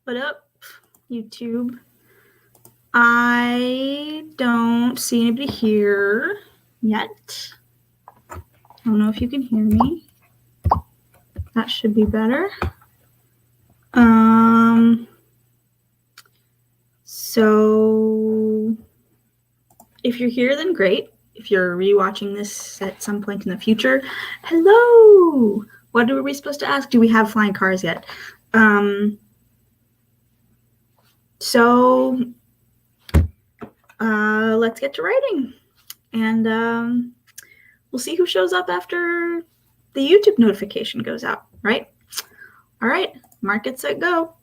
What up, YouTube? I don't see anybody here yet. I don't know if you can hear me. That should be better. So if you're here, then great. If you're rewatching this at some point in the future, hello! What are we supposed to ask? Do we have flying cars yet? So let's get to writing. And we'll see who shows up after the YouTube notification goes out, right? All right, mark it, set, go.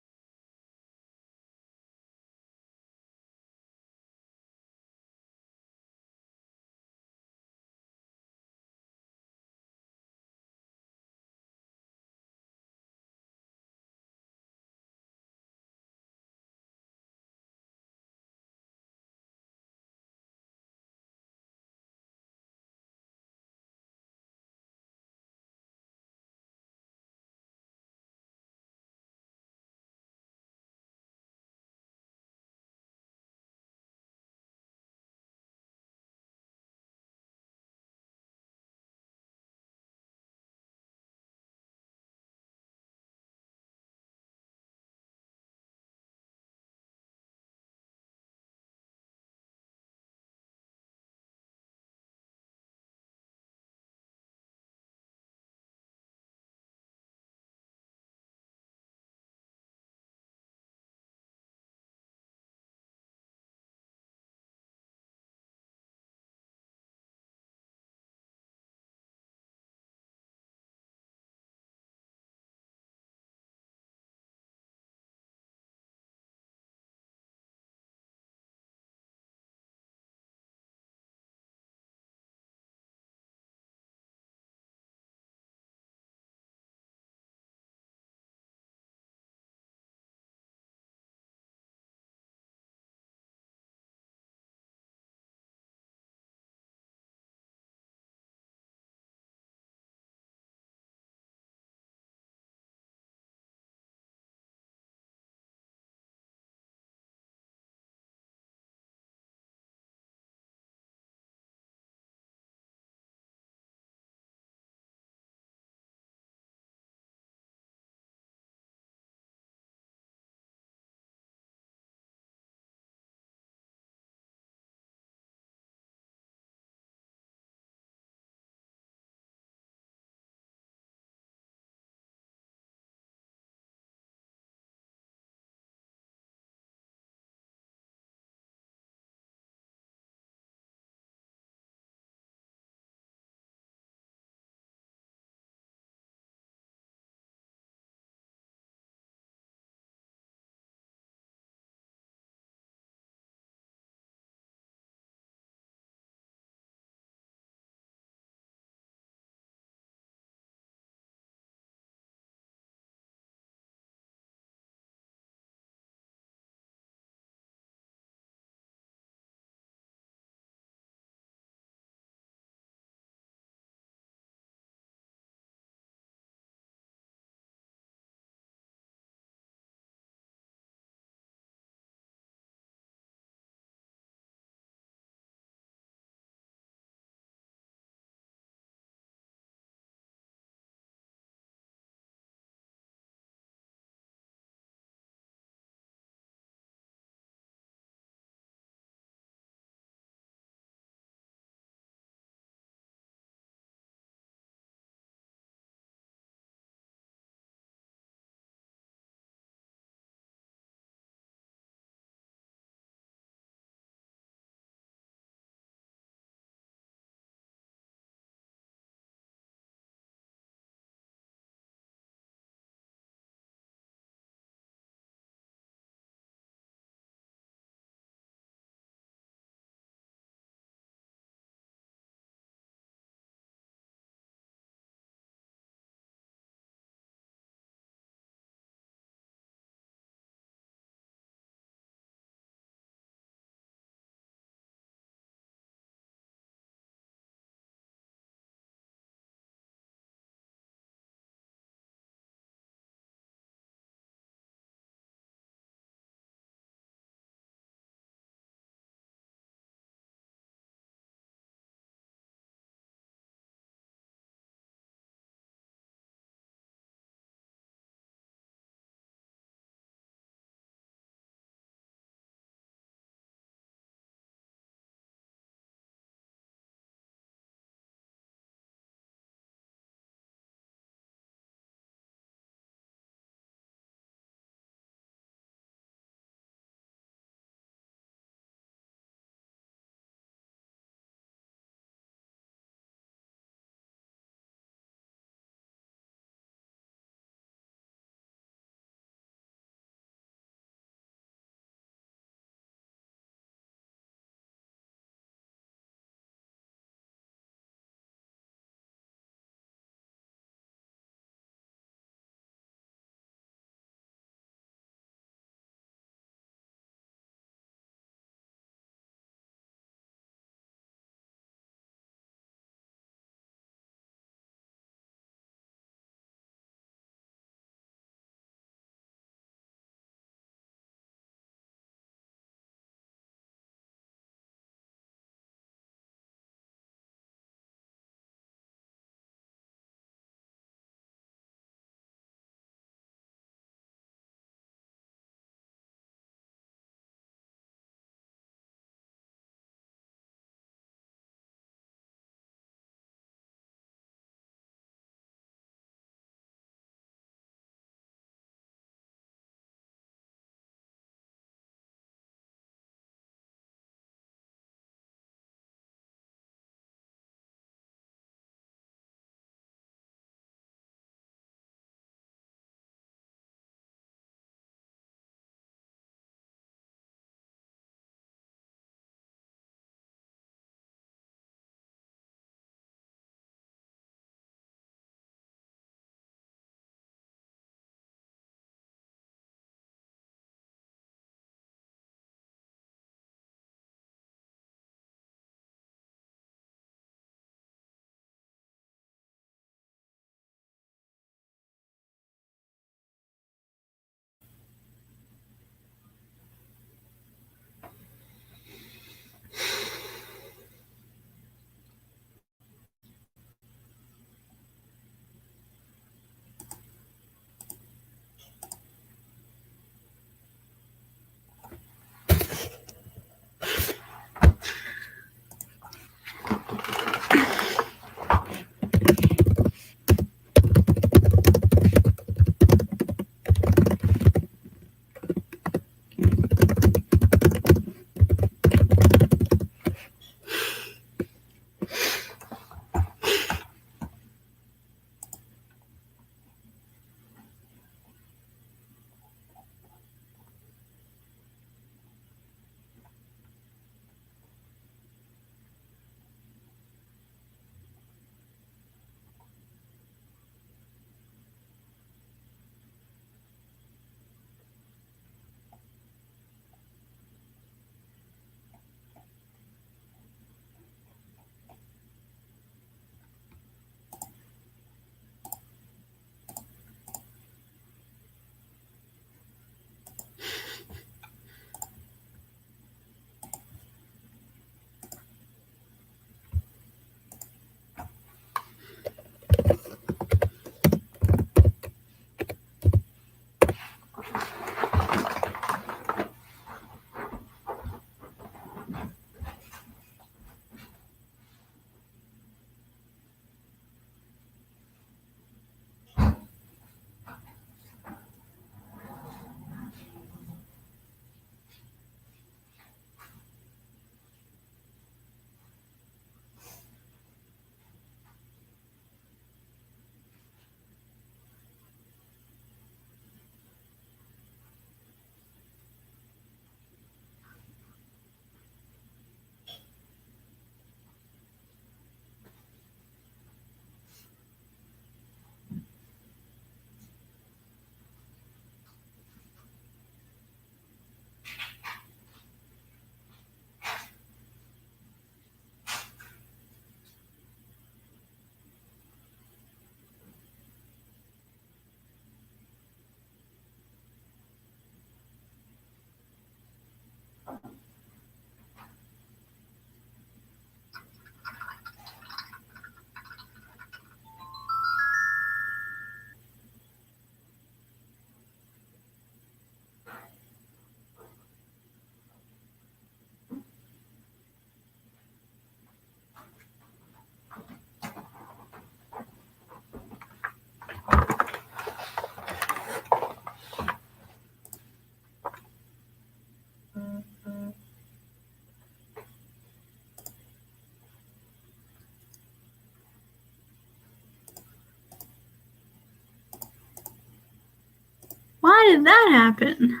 did that happen?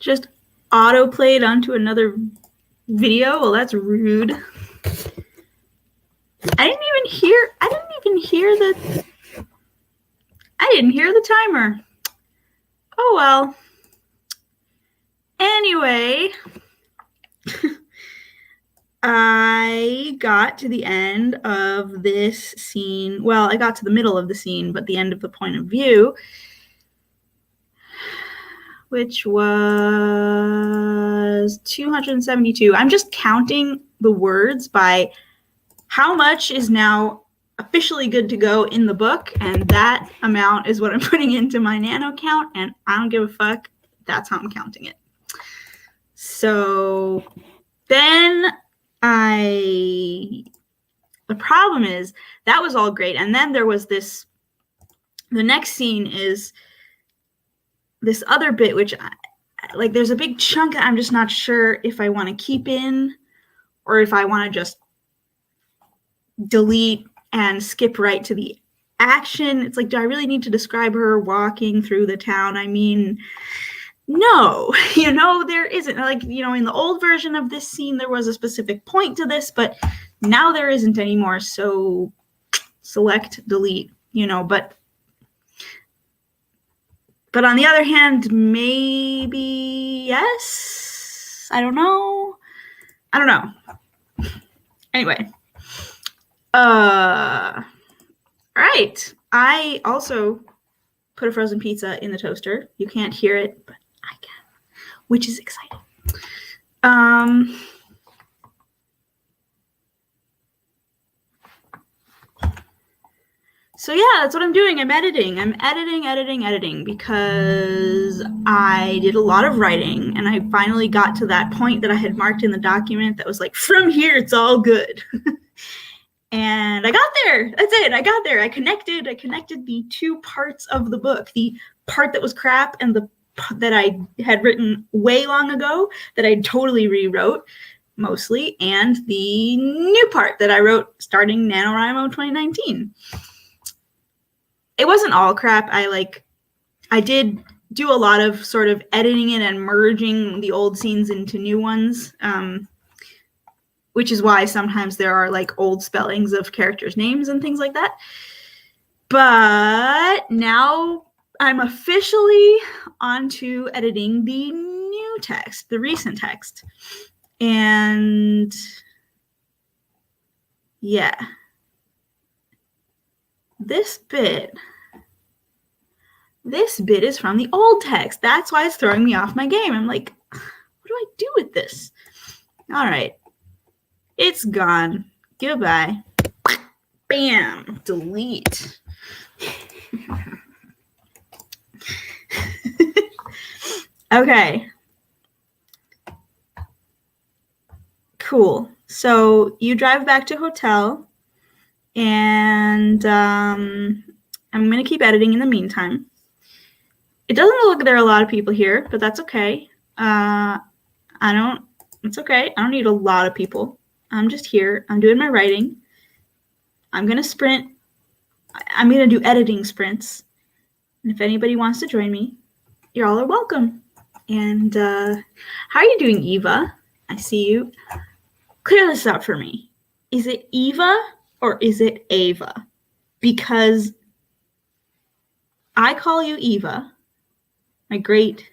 Just auto-played onto another video? Well, that's rude. I didn't hear the timer. Oh well. Anyway, I got to the end of this scene. Well, I got to the middle of the scene, but the end of the point of view, which was 272. I'm just counting the words by how much is now officially good to go in the book, and that amount is what I'm putting into my nano count, and I don't give a fuck. That's how I'm counting it. So then the problem is that was all great, and then there was the next scene is this other bit, which there's a big chunk that I'm just not sure if I want to keep in or if I want to just delete and skip right to the action. It's like, do I really need to describe her walking through the town? I mean, no, there isn't. In the old version of this scene, there was a specific point to this, but now there isn't anymore. So select, delete, but on the other hand, maybe yes. I don't know. Anyway. All right. I also put a frozen pizza in the toaster. You can't hear it, but I can, which is exciting. So yeah, that's what I'm doing. I'm editing because I did a lot of writing, and I finally got to that point that I had marked in the document that was like, from here, it's all good. And I got there. That's it. I got there. I connected the two parts of the book, the part that was crap and the that I had written way long ago that I totally rewrote mostly, and the new part that I wrote starting NaNoWriMo 2019. It wasn't all crap. I did do a lot of sort of editing it and merging the old scenes into new ones. Which is why sometimes there are old spellings of characters' names and things like that. But now I'm officially onto editing the new text, the recent text. And yeah, this bit is from the old text. That's why it's throwing me off my game. I'm like, what do I do with this? All right. It's gone. Goodbye. Bam. Delete. Okay. Cool. So you drive back to hotel, and I'm going to keep editing in the meantime. It doesn't look like there are a lot of people here, but that's okay. It's okay. I don't need a lot of people. I'm just here. I'm doing my writing. I'm going to sprint. I'm going to do editing sprints. And if anybody wants to join me, you all are welcome. And how are you doing, Eva? I see you. Clear this up for me. Is it Eva or is it Ava? Because I call you Eva. My great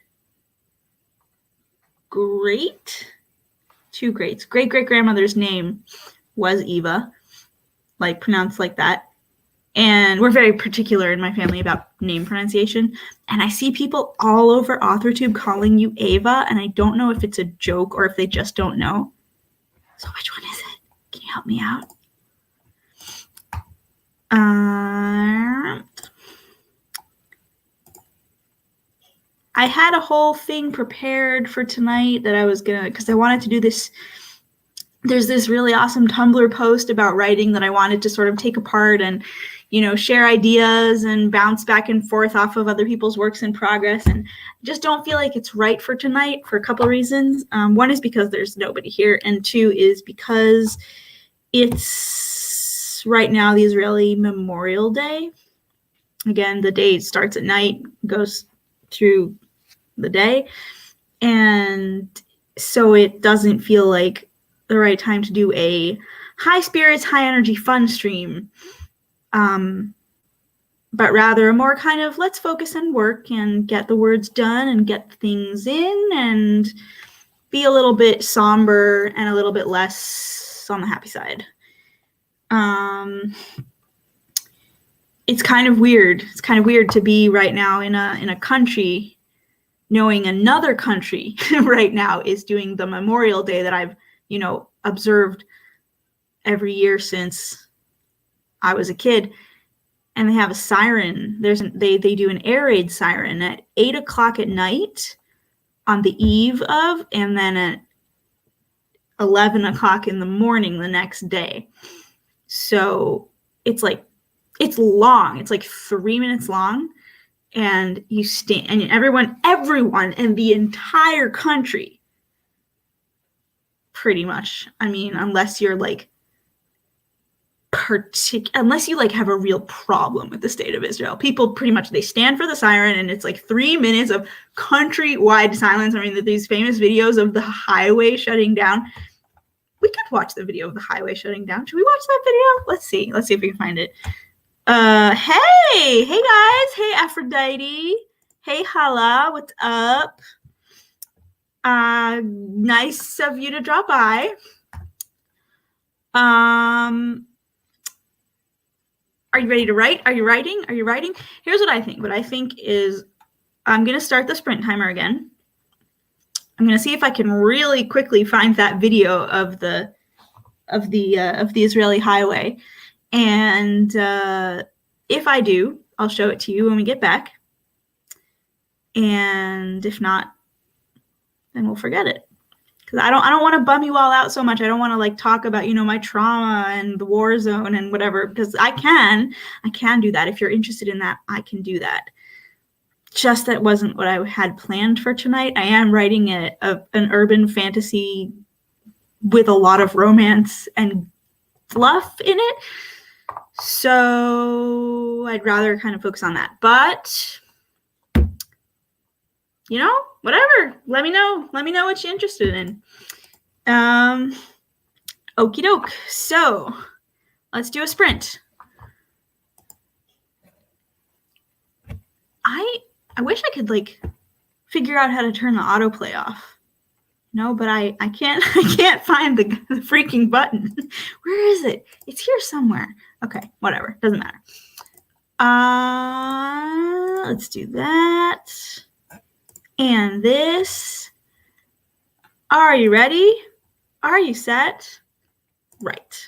great-great-grandmother's name was Eva, pronounced like that. And we're very particular in my family about name pronunciation. And I see people all over AuthorTube calling you Ava, and I don't know if it's a joke or if they just don't know. So which one is it? Can you help me out? I had a whole thing prepared for tonight that I was because I wanted to do this. There's this really awesome Tumblr post about writing that I wanted to sort of take apart and, share ideas and bounce back and forth off of other people's works in progress. And I just don't feel like it's right for tonight for a couple of reasons. One is because there's nobody here, and two is because it's right now the Israeli Memorial Day. Again, the day starts at night, goes through the day. And so it doesn't feel like the right time to do a high spirits, high energy fun stream. But rather a more kind of let's focus and work and get the words done and get things in and be a little bit somber and a little bit less on the happy side. It's kind of weird. It's kind of weird to be right now in a country knowing another country right now is doing the Memorial Day that I've, observed every year since I was a kid. And they have a siren. They do an air raid siren at 8:00 at night on the eve of, and then at 11:00 in the morning the next day. So it's long. It's like 3 minutes long, and you stand, and everyone in the entire country, pretty much. I mean, unless you're like unless you like have a real problem with the state of Israel, people pretty much, they stand for the siren, and it's like 3 minutes of countrywide silence. I mean, these famous videos of the highway shutting down. We could watch the video of the highway shutting down. Should we watch that video? Let's see if we can find it. Hey guys, hey Aphrodite, hey Hala, what's up? Nice of you to drop by. Are you ready to write? Are you writing? Here's what I think. What I think is I'm going to start the sprint timer again. I'm going to see if I can really quickly find that video of the Israeli highway. And if I do, I'll show it to you when we get back. And if not, then we'll forget it. Because I don't want to bum you all out so much. I don't want to like talk about, my trauma and the war zone and whatever, because I can do that. If you're interested in that, I can do that. Just that wasn't what I had planned for tonight. I am writing an urban fantasy with a lot of romance and fluff in it. So I'd rather kind of focus on that. But, whatever. Let me know what you're interested in. Okie doke. So let's do a sprint. I wish I could like figure out how to turn the autoplay off. No, but I can't find the freaking button. Where is it? It's here somewhere. Okay, whatever. Doesn't matter. Let's do that. And this. Are you ready? Are you set? Right.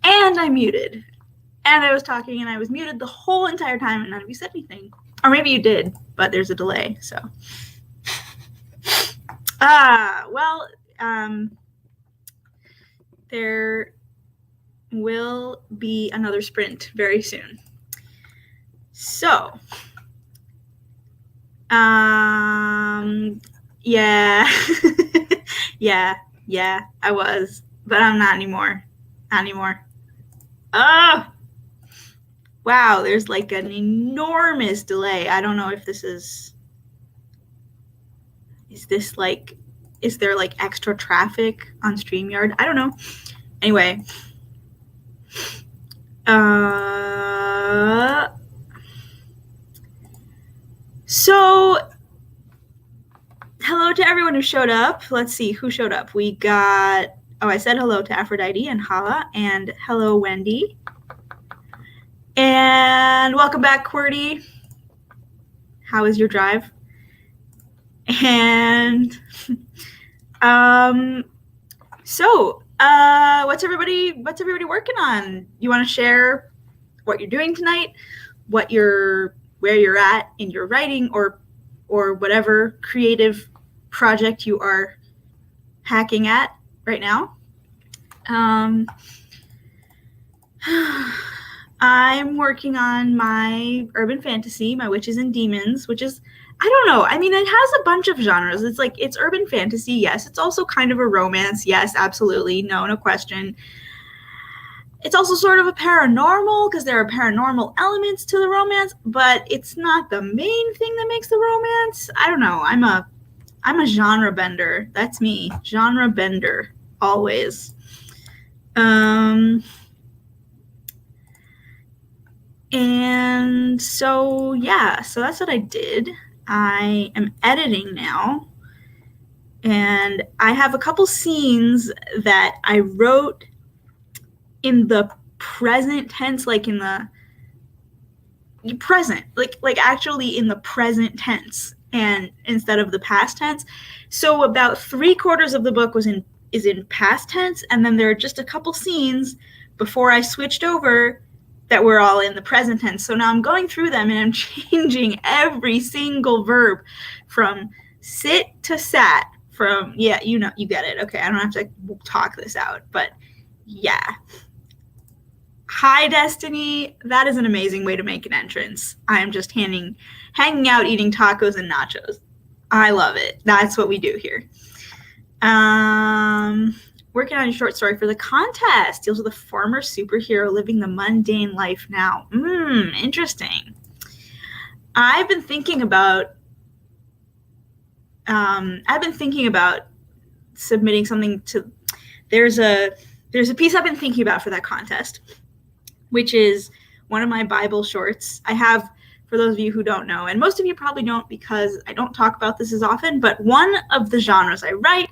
And I muted. And I was talking and I was muted the whole entire time and none of you said anything. Or maybe you did, but there's a delay, so. Well, there will be another sprint very soon. So, yeah. yeah, I was, but I'm not anymore. Oh, wow, there's like an enormous delay. I don't know if this is this like, is there like extra traffic on StreamYard? I don't know. Anyway. So, hello to everyone who showed up. Let's see who showed up. We got, I said hello to Aphrodite and Hala, and hello, Wendy. And welcome back, QWERTY. How is your drive? And so what's everybody working on? You want to share what you're doing tonight, where you're at in your writing or whatever creative project you are hacking at right now? I'm working on my urban fantasy, my Witches and Demons, which is, I don't know. I mean, it has a bunch of genres. It's like, it's urban fantasy, yes. It's also kind of a romance, yes, absolutely. No question. It's also sort of a paranormal, because there are paranormal elements to the romance, but it's not the main thing that makes the romance. I don't know. I'm a genre bender. That's me. Genre bender. Always. And so, yeah, so that's what I did. I am editing now, and I have a couple scenes that I wrote in the present tense, like in the present, like actually in the present tense, and instead of the past tense. So about 3/4 of the book is in past tense, and then there are just a couple scenes before I switched over that were all in the present tense. So now I'm going through them and I'm changing every single verb from sit to sat, from, yeah, you get it. Okay, I don't have to talk this out, but yeah. Hi, Destiny. That is an amazing way to make an entrance. I am just hanging out, eating tacos and nachos. I love it. That's what we do here. Working on a short story for the contest. Deals with a former superhero living the mundane life now. Interesting. I've been thinking about submitting something to. There's a piece I've been thinking about for that contest, which is one of my Bible shorts. I have, for those of you who don't know, and most of you probably don't because I don't talk about this as often, but one of the genres I write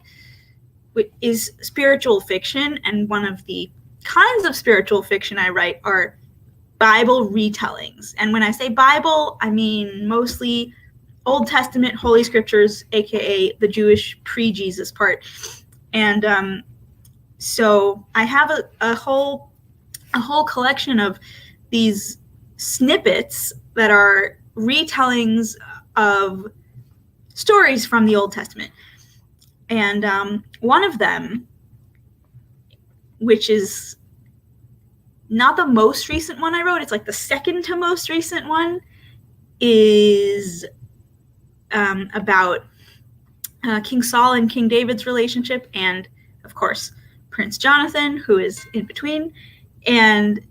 is spiritual fiction, and one of the kinds of spiritual fiction I write are Bible retellings. And when I say Bible, I mean mostly Old Testament Holy Scriptures, aka the Jewish pre-Jesus part. And so I have a whole collection of these snippets that are retellings of stories from the Old Testament. And one of them, which is not the most recent one I wrote, it's like the second to most recent one, is about King Saul and King David's relationship, and of course Prince Jonathan, who is in between. And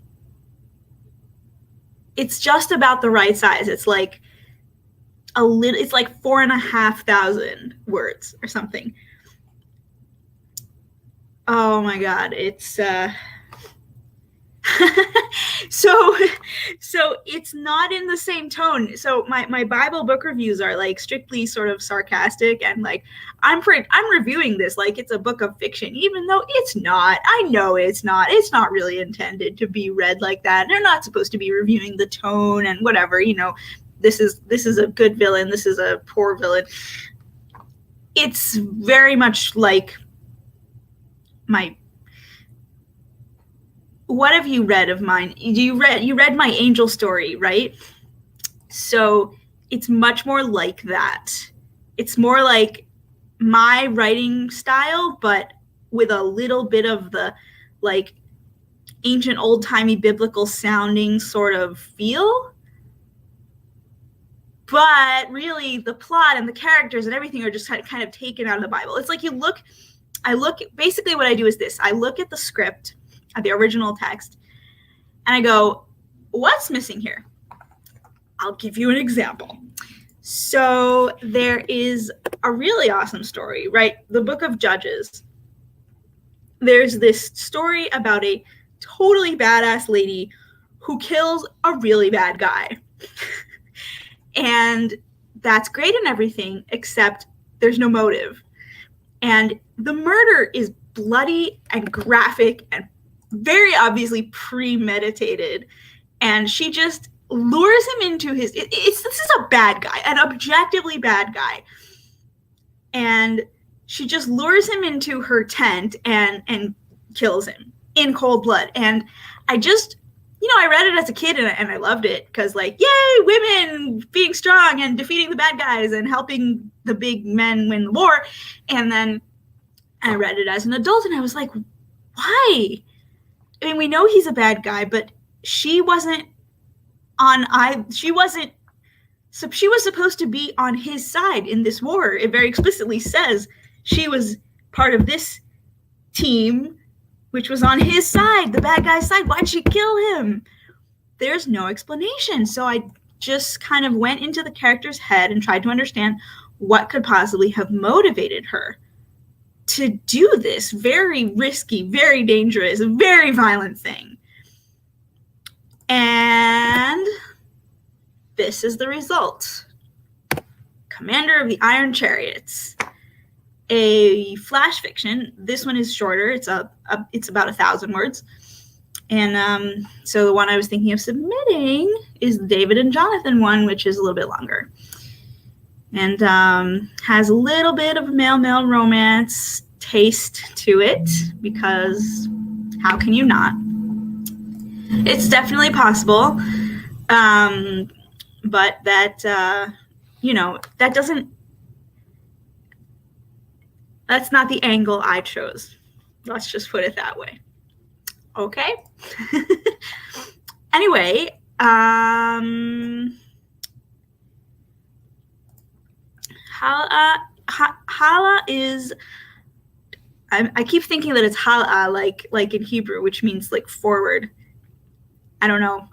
it's just about the right size. It's like it's like 4,500 words or something. Oh my God, it's so it's not in the same tone. So my Bible book reviews are like strictly sort of sarcastic, and like I'm reviewing this like it's a book of fiction, even though it's not. I know it's not. It's not really intended to be read like that. They're not supposed to be reviewing the tone and whatever, this is a good villain, this is a poor villain. It's very much like my what have you read of mine? You read my angel story, right? So it's much more like that. It's more like my writing style, but with a little bit of the like ancient old-timey biblical sounding sort of feel. But really the plot and the characters and everything are just kind of taken out of the Bible. It's like basically what I do is this. I look at the script, at the original text, and I go, what's missing here? I'll give you an example. So there is a really awesome story, right? The book of Judges. There's this story about a totally badass lady who kills a really bad guy. And that's great and everything, except there's no motive. And the murder is bloody and graphic and very obviously premeditated. And she just lures him into this is a bad guy, an objectively bad guy. And she just lures him into her tent and kills him in cold blood. And I just, I read it as a kid and I loved it because, like, yay, women being strong and defeating the bad guys and helping the big men win the war. And then I read it as an adult and I was like, why? I mean, we know he's a bad guy, but she was supposed to be on his side in this war. It very explicitly says she was part of this team, which was on his side, the bad guy's side. Why'd she kill him? There's no explanation. So I just kind of went into the character's head and tried to understand what could possibly have motivated her to do this very risky, very dangerous, very violent thing. And this is the result. Commander of the Iron Chariots. A flash fiction. This one is shorter. It's about 1,000 words. And so the one I was thinking of submitting is the David and Jonathan one, which is a little bit longer. And has a little bit of male romance taste to it, because how can you not? It's definitely possible. But that, that doesn't, that's not the angle I chose. Let's just put it that way. Okay. Anyway, Hala is, I keep thinking that it's hala, like in Hebrew, which means like forward. I don't know.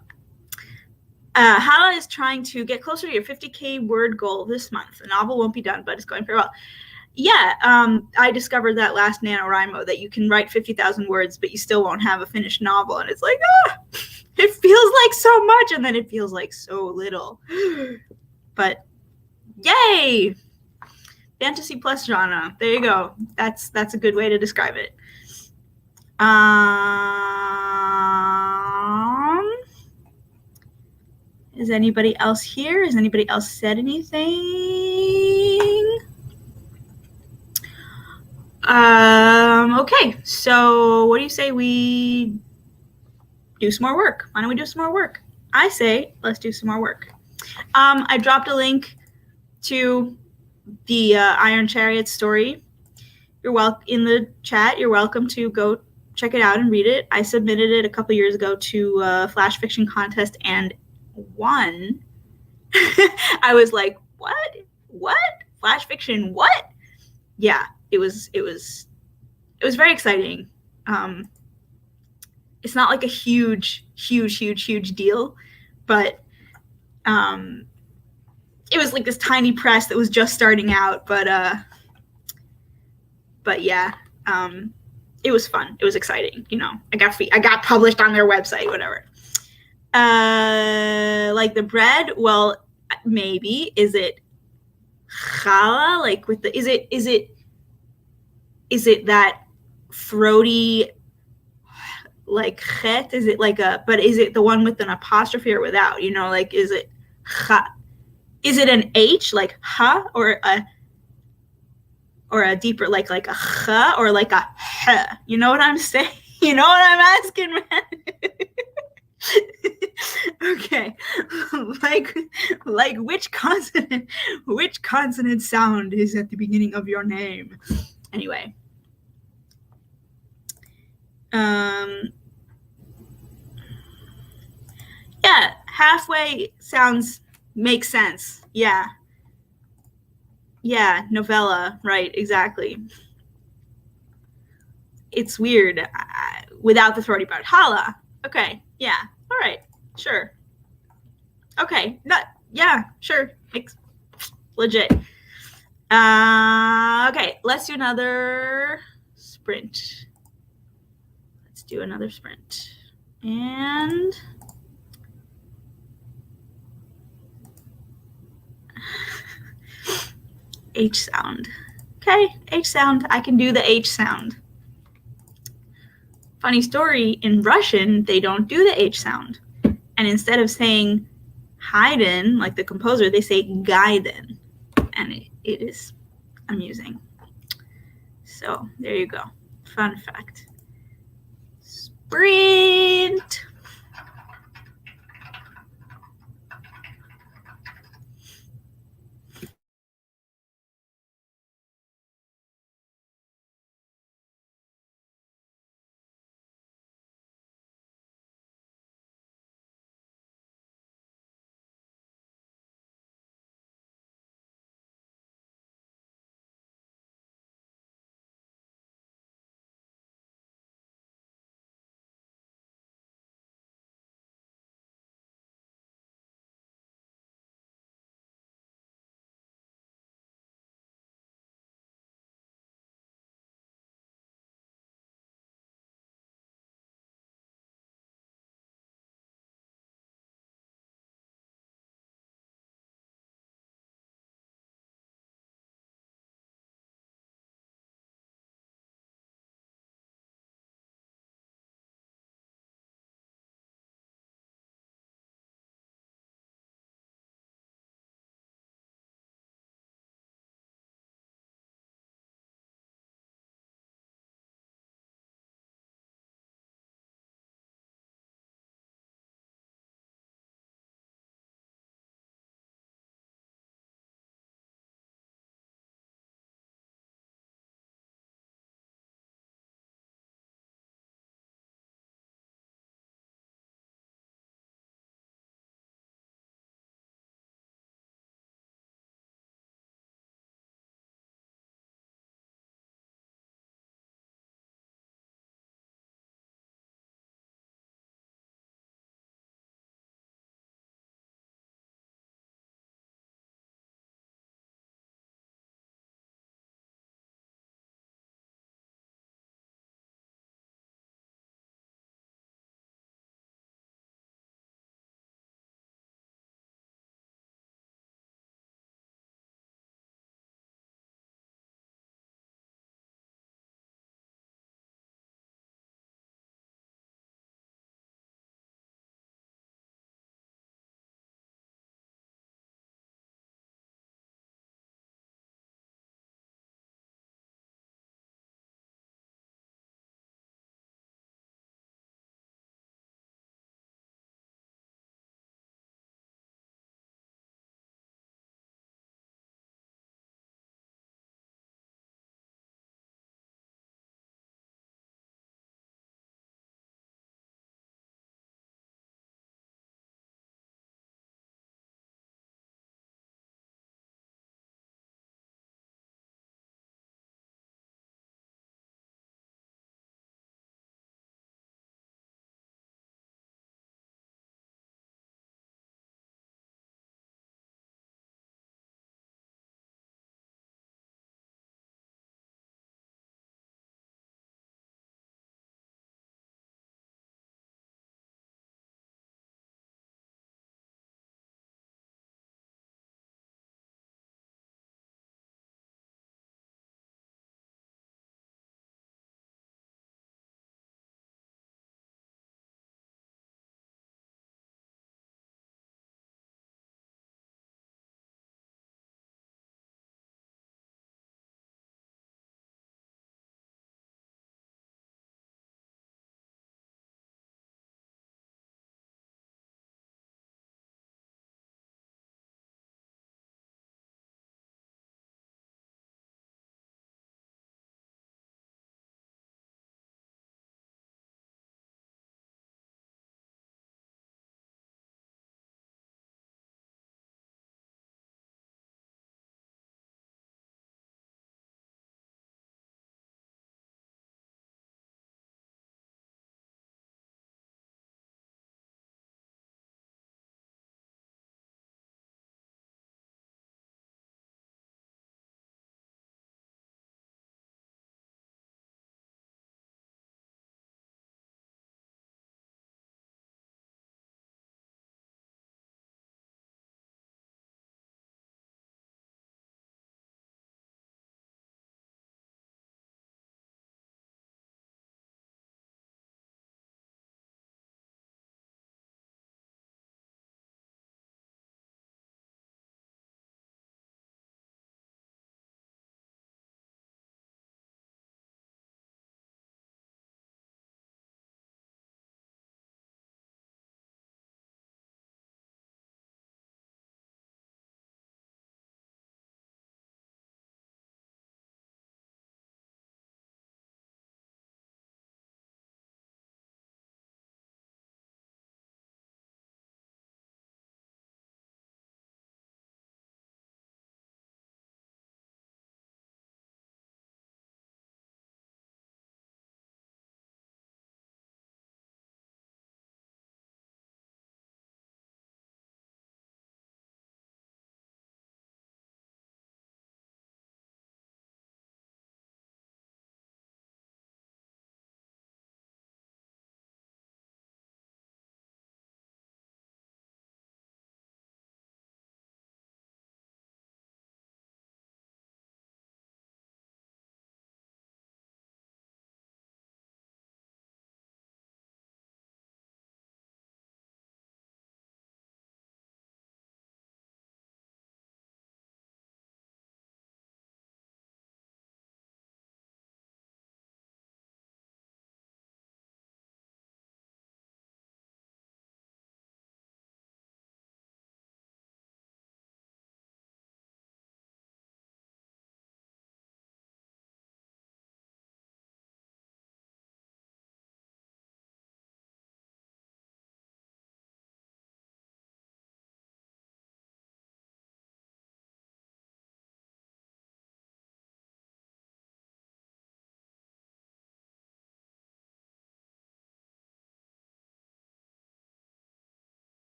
Hala is trying to get closer to your 50K word goal this month. The novel won't be done, but it's going very well. Yeah, I discovered that last NaNoWriMo, that you can write 50,000 words, but you still won't have a finished novel. And it's like, it feels like so much, and then it feels like so little. But yay! Fantasy plus genre. There you go. That's a good way to describe it. Is anybody else here? Has anybody else said anything? Okay, so what do you say we do some more work? Why don't we do some more work? I say let's do some more work. I dropped a link to the Iron Chariot story. You're in the chat. You're welcome to go check it out and read it. I submitted it a couple years ago to a flash fiction contest and won. I was like, what? Flash fiction? What? Yeah, it was very exciting. It's not like a huge deal, but it was like this tiny press that was just starting out, but yeah, it was fun. It was exciting. I got published on their website, whatever. Like the bread, well, maybe. Is it challah? Like with the, is it that throaty, like chet? Is it like but is it the one with an apostrophe or without? Like, is it cha? Is it an H, like ha, or a deeper, like a ch, or like a h? You know what I'm saying? You know what I'm asking, man? Okay. like which consonant sound is at the beginning of your name? Anyway. Yeah, halfway sounds makes sense. Yeah. Yeah, novella, right, exactly. It's weird without the throaty part. Hala. Okay, yeah, all right, sure. Okay, yeah, sure, makes legit. Okay, let's do another sprint. Let's do another sprint. And H sound. Okay, H sound. I can do the H sound. Funny story, in Russian, they don't do the H sound. And instead of saying Haydn, like the composer, they say Gaiden. And it is amusing. So there you go. Fun fact. Sprint!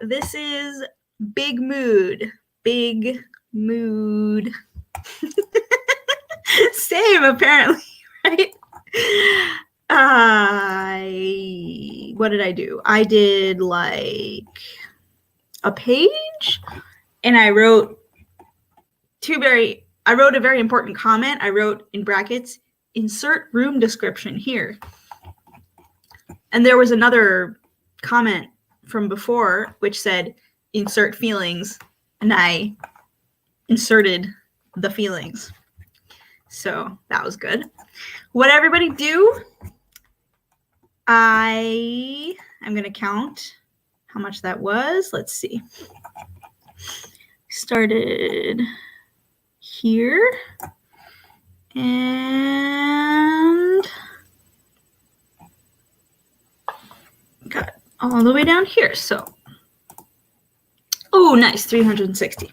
this is Big Mood. Big Mood. Same, apparently, right? What did I do? I did like a page, and I wrote a very important comment. I wrote in brackets, insert room description here. And there was another comment from before which said, insert feelings, and I inserted the feelings. So that was good. What everybody do? I'm going to count how much that was. Let's see. Started here and got all the way down here. So, oh, nice, 360.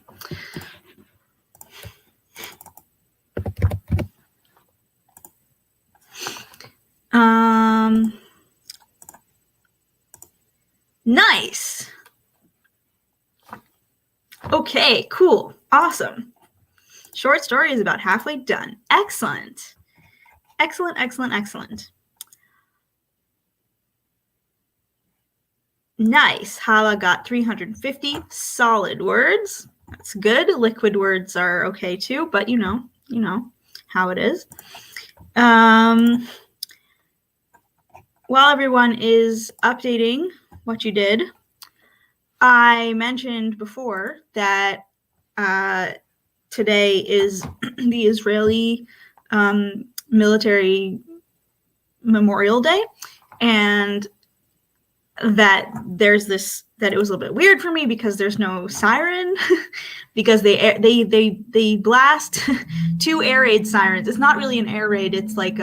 Nice. Okay, cool, awesome. Short story is about halfway done. Excellent. Excellent, excellent, excellent. Nice. Hala got 350 solid words. That's good. Liquid words are okay too, but you know how it is. While everyone is updating what you did, I mentioned before that today is the Israeli military Memorial Day, and that there's this, that it was a little bit weird for me because there's no siren because they blast 2 air raid sirens. It's not really an air raid. It's like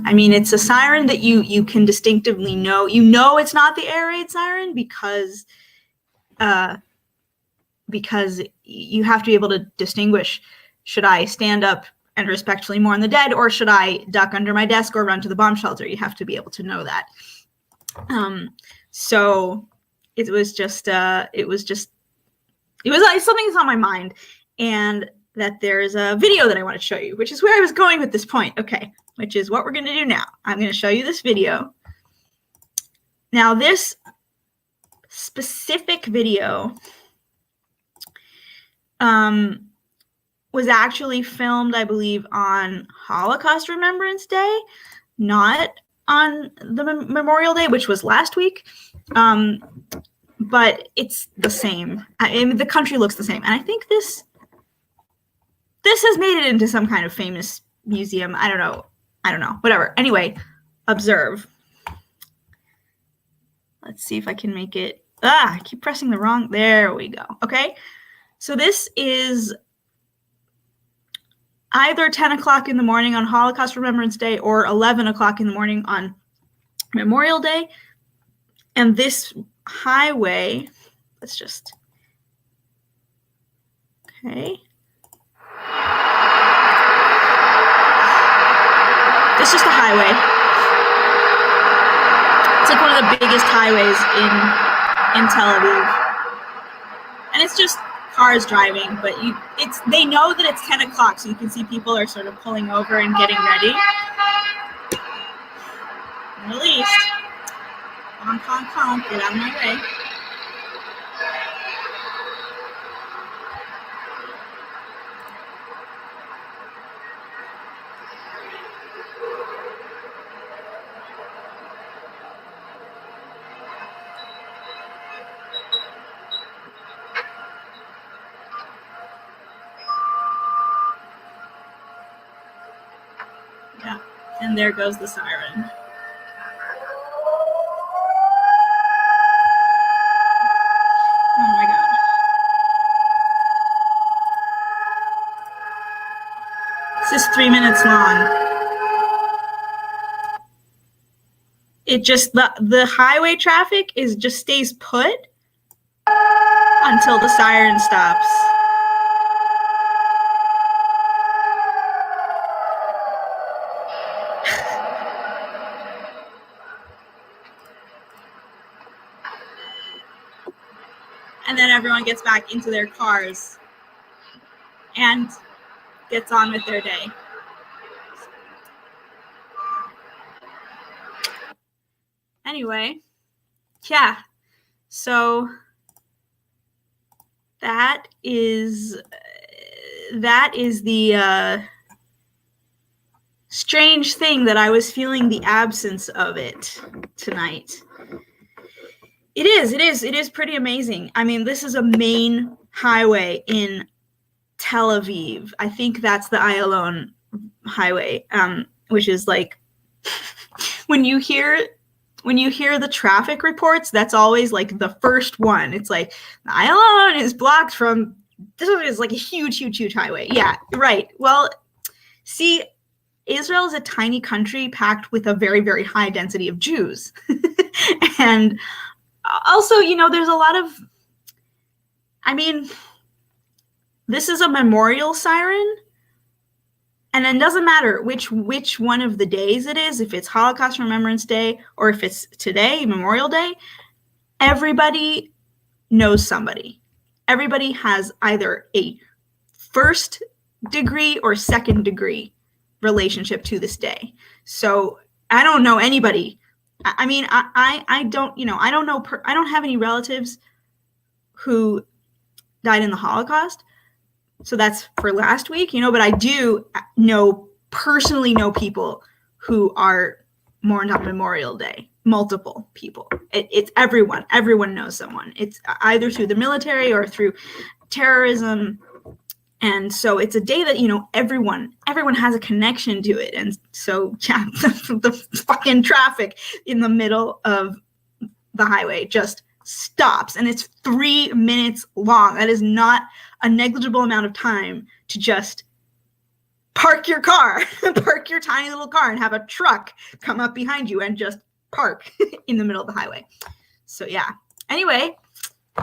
it's a siren that you can distinctively know. You know it's not the air raid siren because you have to be able to distinguish, should I stand up and respectfully mourn the dead, or should I duck under my desk or run to the bomb shelter? You have to be able to know that. So it was something that's on my mind, and that there's a video that I want to show you, which is where I was going with this point. Okay, which is what we're going to do now. I'm going to show you this video. Now, this specific video was actually filmed, I believe, on Holocaust Remembrance Day, not on the Memorial Day, which was last week. But it's the same. The country looks the same. And I think this has made it into some kind of famous museum. I don't know. Whatever. Anyway, observe. Let's see if I can make it. I keep pressing the wrong. There we go. Okay. So this is either 10 o'clock in the morning on Holocaust Remembrance Day or 11 o'clock in the morning on Memorial Day. And this highway, let's just, okay. It's just a highway. It's like one of the biggest highways in Tel Aviv. And it's just cars driving, but they know that it's 10 o'clock, so you can see people are sort of pulling over and getting ready. Released. Honk, honk, honk, get out of my way. Yeah, and there goes the siren. Oh my God. This is 3 minutes long. It just, the highway traffic just stays put until the siren stops. everyone gets back into their cars and gets on with their day. Anyway, yeah, so that is the strange thing that I was feeling the absence of it tonight. It is pretty amazing. I mean, this is a main highway in Tel Aviv. I think that's the Ayalon highway, which is like when you hear the traffic reports, that's always like the first one. It's like Ayalon is blocked from, this is like a huge highway. Yeah, right. Well, see, Israel is a tiny country packed with a very, very high density of Jews. And also, there's a lot of, I mean, this is a memorial siren. And it doesn't matter which one of the days it is, if it's Holocaust Remembrance Day or if it's today, Memorial Day, everybody knows somebody. Everybody has either a first degree or second degree relationship to this day. So I don't know anybody. I mean, I don't, I don't know, I don't have any relatives who died in the Holocaust. So that's for last week, but I do personally know people who are mourned on Memorial Day, multiple people. It's everyone. Everyone knows someone. It's either through the military or through terrorism. And so it's a day that, everyone has a connection to it. And so, yeah, the fucking traffic in the middle of the highway just stops, and it's 3 minutes long. That is not a negligible amount of time to just park your car, park your tiny little car, and have a truck come up behind you and just park in the middle of the highway. So yeah. Anyway,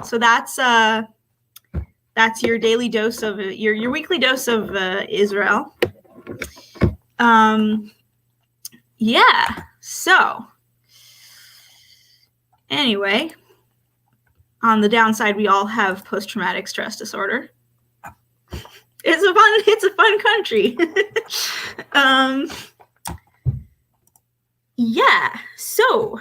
so that's your daily dose of your weekly dose of Israel. Yeah. So anyway. On the downside, we all have post-traumatic stress disorder. It's a fun country. Yeah. So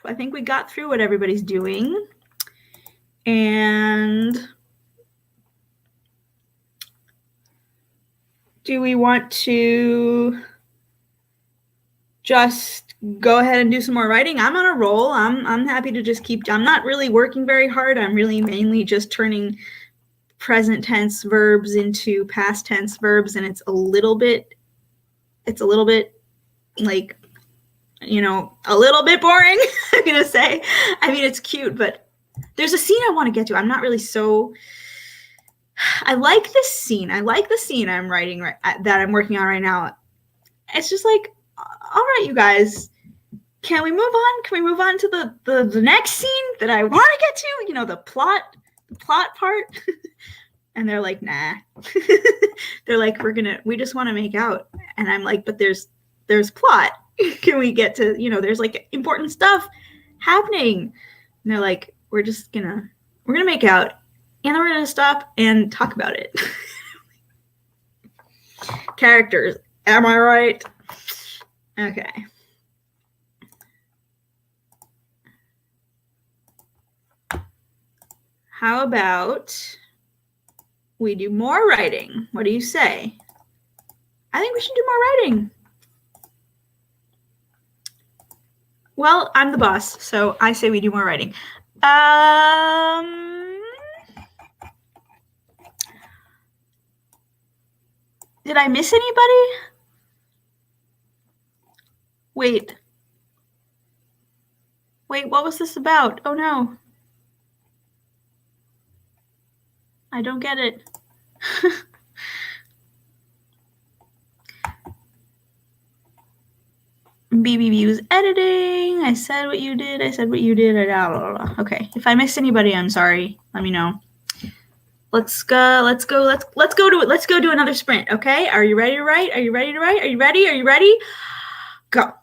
I think we got through what everybody's doing. And do we want to just go ahead and do some more writing? I'm on a roll. I'm happy to just I'm not really working very hard. I'm really mainly just turning present tense verbs into past tense verbs, and it's a little bit like, a little bit boring, I'm gonna say. I mean, it's cute, but there's a scene I want to get to. I'm not really I like this scene. I like the scene I'm writing that I'm working on right now. It's just like, all right, you guys, can we move on? Can we move on to the next scene that I want to get to? The plot part. And they're like, nah. They're like, we just want to make out. And I'm like, but there's plot. Can we get to, there's like important stuff happening. And they're like, we're gonna make out, and then we're gonna stop and talk about it. Characters, am I right? Okay. How about we do more writing? What do you say? I think we should do more writing. Well, I'm the boss, so I say we do more writing. Did I miss anybody? Wait, what was this about? Oh no. I don't get it. BBB's editing. I said what you did. Okay. If I missed anybody, I'm sorry. Let me know. Let's go do it. Let's go do another sprint. Okay. Are you ready to write? Are you ready to write? Are you ready? Go.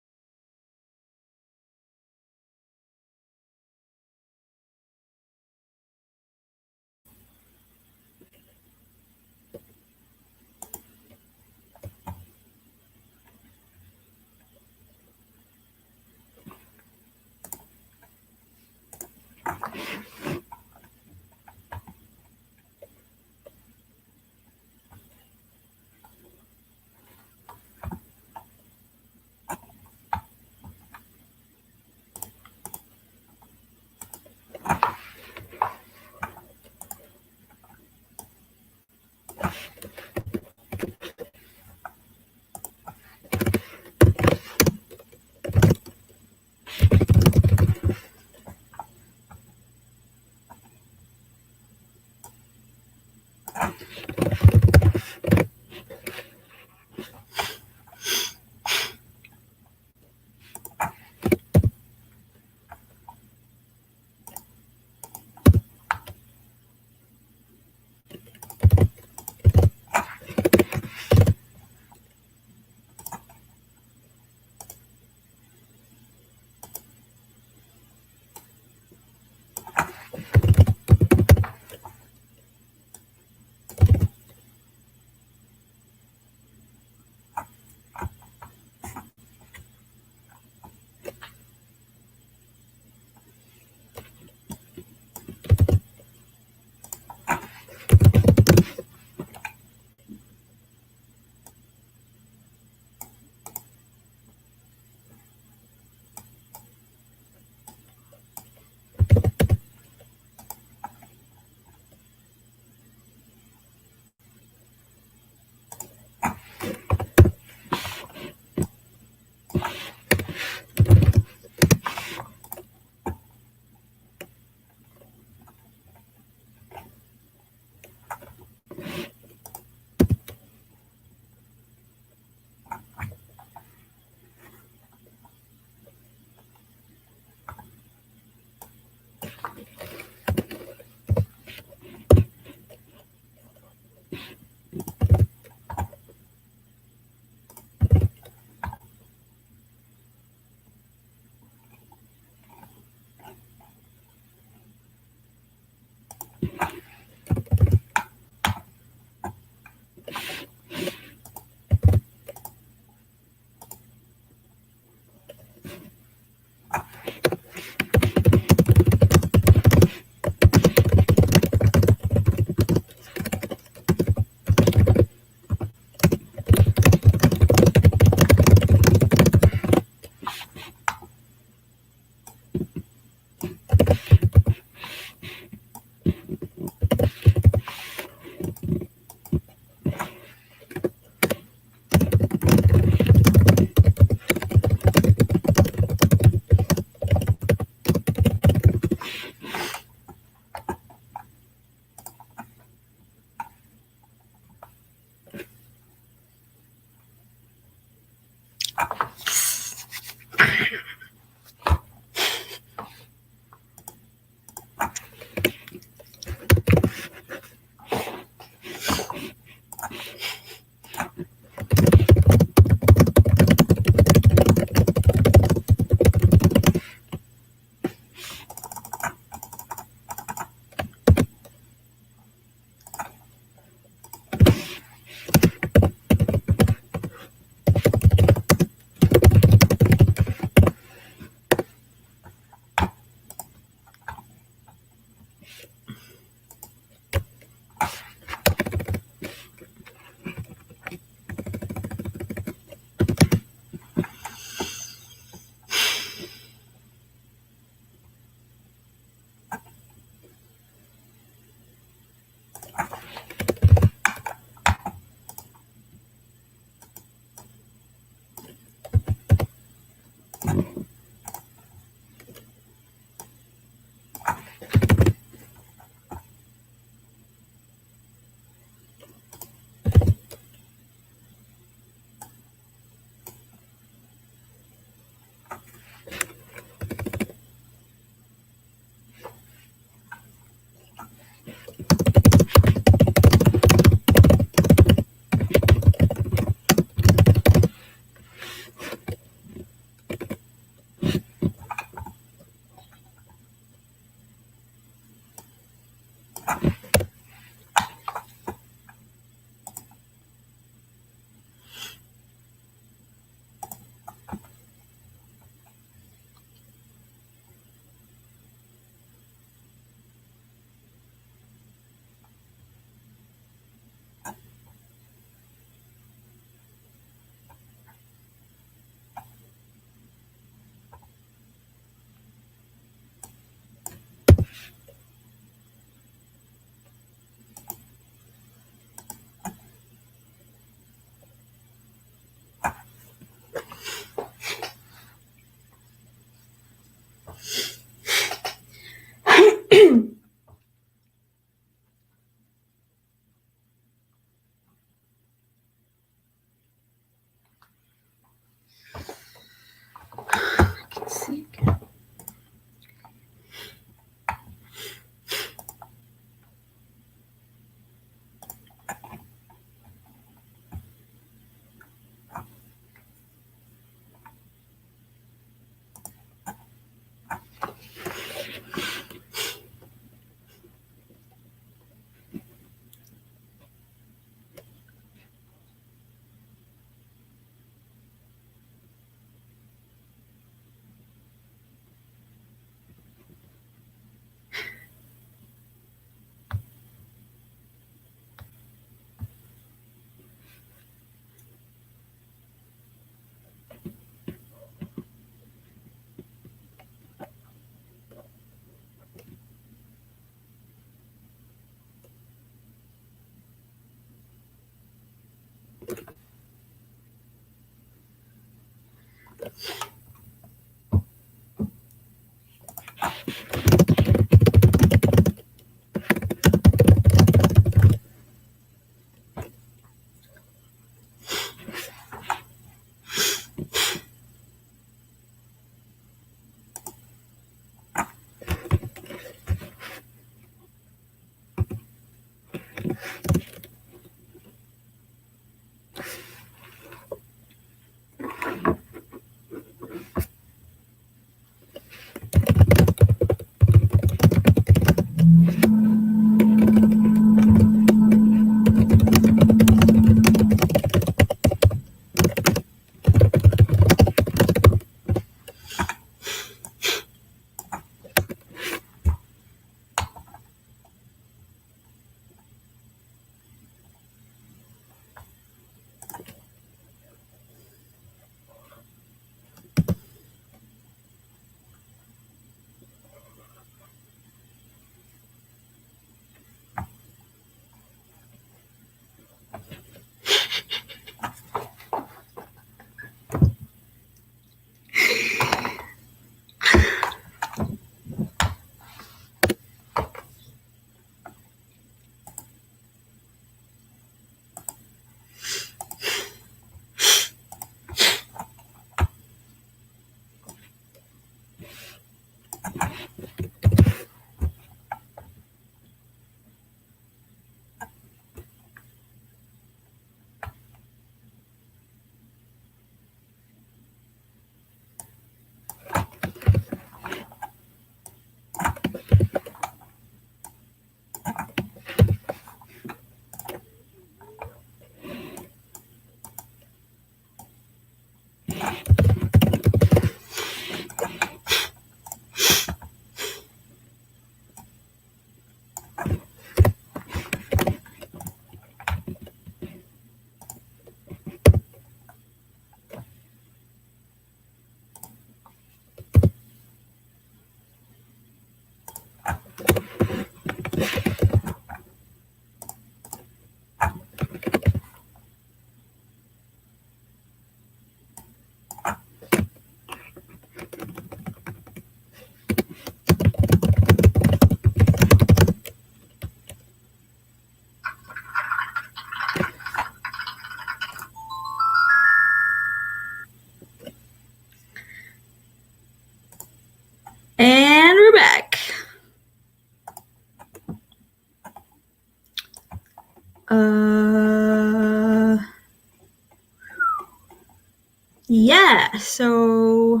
Yeah, so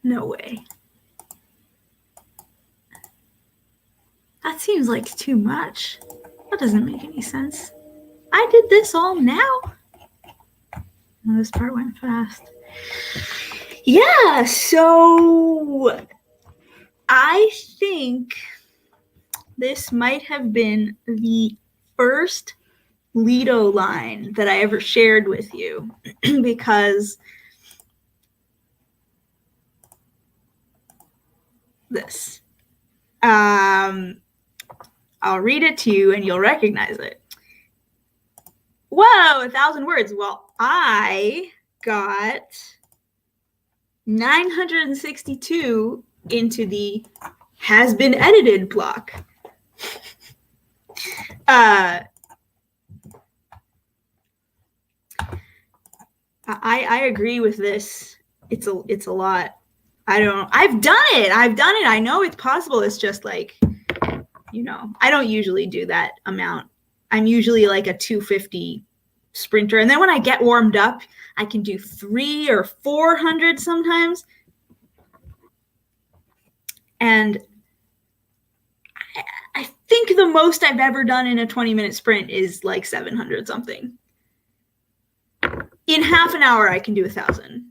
no way. That seems like too much. That doesn't make any sense. I did this all now. Oh, this part went fast. Yeah, so I think this might have been the first Lido line that I ever shared with you because this. I'll read it to you and you'll recognize it. Whoa, 1,000 words. Well, I got 962 into the has been edited block. I agree with this. It's a lot. I've done it. I know it's possible. It's just like, I don't usually do that amount. I'm usually like a 250 sprinter. And then when I get warmed up, I can do 300 or 400 sometimes. And I think the most I've ever done in a 20-minute sprint is like 700 something. In half an hour, I can do 1,000.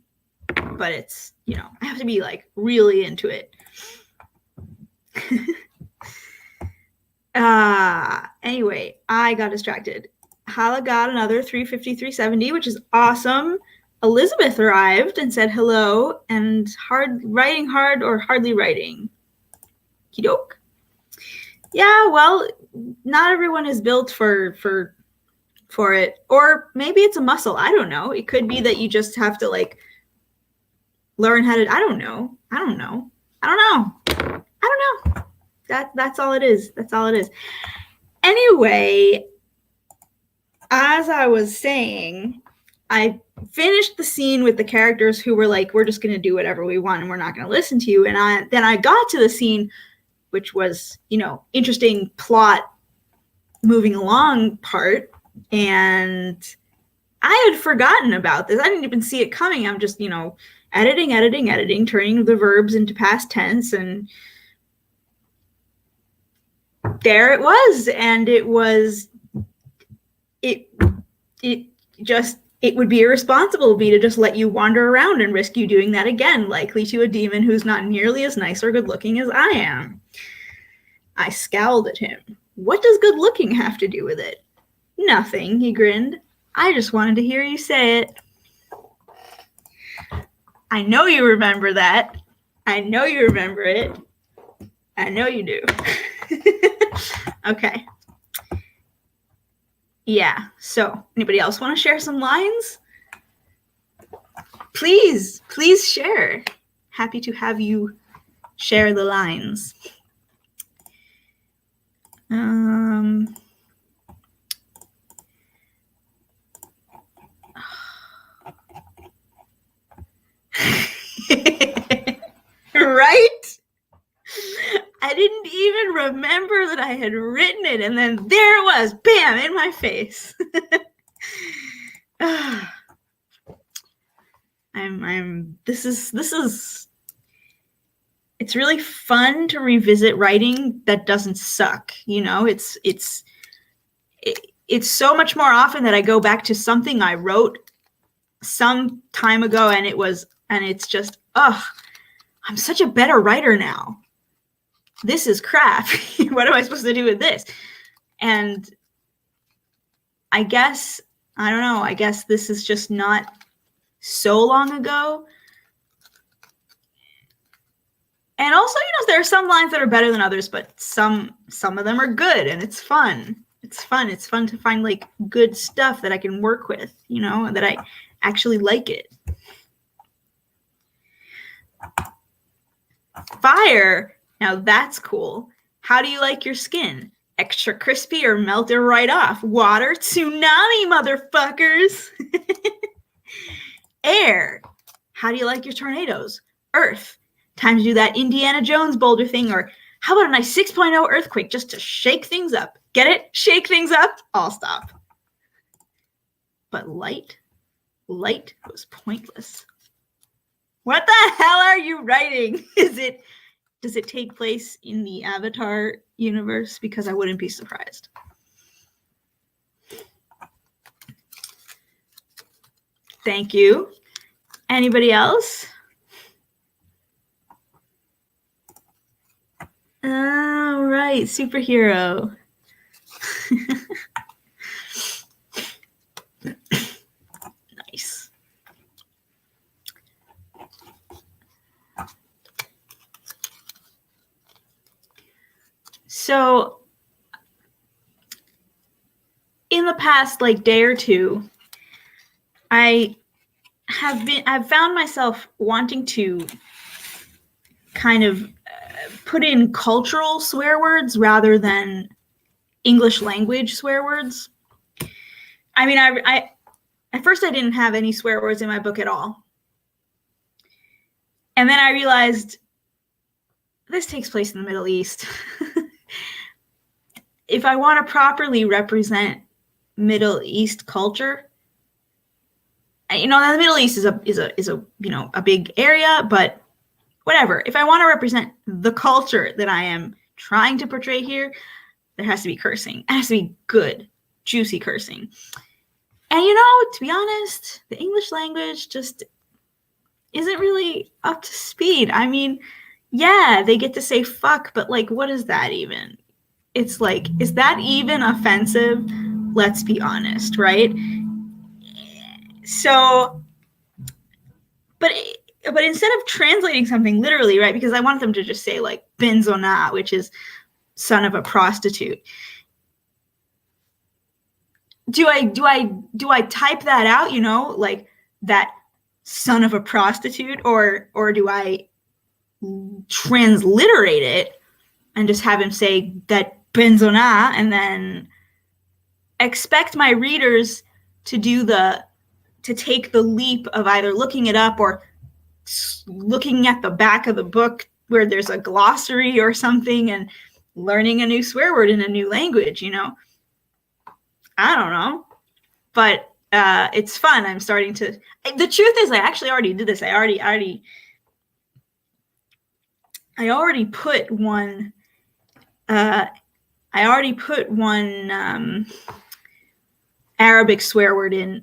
But it's, I have to be like really into it. Anyway, I got distracted. Hala got another 350, 370, which is awesome. Elizabeth arrived and said hello and writing hard or hardly writing. Kidoke. Yeah, well, not everyone is built for it. Or maybe it's a muscle. I don't know. It could be that you just have to like learn how to, I don't know. That's all it is. Anyway, as I was saying, I finished the scene with the characters who were like, we're just going to do whatever we want and we're not going to listen to you. And then I got to the scene, which was, interesting plot moving along part. And I had forgotten about this. I didn't even see it coming. I'm just, editing, turning the verbs into past tense. And there it was. And it would be irresponsible of me to just let you wander around and risk you doing that again, likely to a demon who's not nearly as nice or good looking as I am. I scowled at him. What does good looking have to do with it? Nothing, he grinned. I just wanted to hear you say it. I know you remember that. I know you remember it. I know you do. Okay. Yeah, so anybody else want to share some lines? Please share. Happy to have you share the lines. Right? I didn't even remember that I had written it, and then there it was, bam, in my face. It's really fun to revisit writing that doesn't suck. It's so much more often that I go back to something I wrote some time ago and it's just, I'm such a better writer now. This is crap. What am I supposed to do with this? And I guess this is just not so long ago. And also, there are some lines that are better than others, but some of them are good and it's fun. It's fun to find like good stuff that I can work with, that I actually like it. Fire. Now that's cool. How do you like your skin? Extra crispy or melt it right off? Water, tsunami, motherfuckers. Air. How do you like your tornadoes? Earth. Time to do that Indiana Jones boulder thing, or How about a nice 6.0 earthquake just to shake things up? Get it? Shake things up? I'll stop. But light was pointless. What the hell are you writing? Does it take place in the Avatar universe? Because I wouldn't be surprised. Thank you. Anybody else? All right, superhero. Nice. So in the past day or two, I've found myself wanting to kind of put in cultural swear words rather than English language swear words. I mean, I at first I didn't have any swear words in my book at all. And then I realized this takes place in the Middle East. If I want to properly represent Middle East culture, the Middle East is a big area, but whatever. If I want to represent the culture that I am trying to portray here, there has to be cursing. It has to be good, juicy cursing. And to be honest, the English language just isn't really up to speed. I mean, yeah, they get to say fuck, but what is that even? It's is that even offensive? Let's be honest, right? So, but instead of translating something literally, right? Because I want them to just say benzona, which is son of a prostitute. Do I type that out, that son of a prostitute, or do I transliterate it and just have him say that benzona and then expect my readers to take the leap of either looking it up or looking at the back of the book where there's a glossary or something and learning a new swear word in a new language, I don't know, but it's fun. I'm starting to. The truth is, I actually already did this. I already put one. Arabic swear word in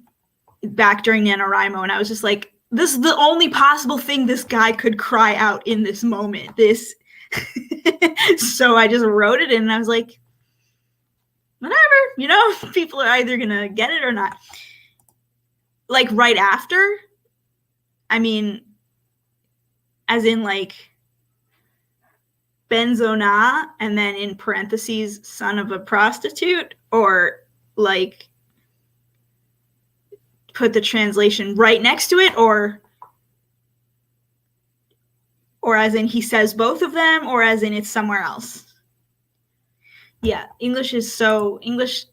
back during NaNoWriMo, and I was just like, this is the only possible thing this guy could cry out in this moment. This. So I just wrote it in, and I was like, whatever, people are either gonna get it or not. Right after, I mean, as in benzona and then in parentheses son of a prostitute, or put the translation right next to it, or as in he says both of them, or as in it's somewhere else. Yeah, English is just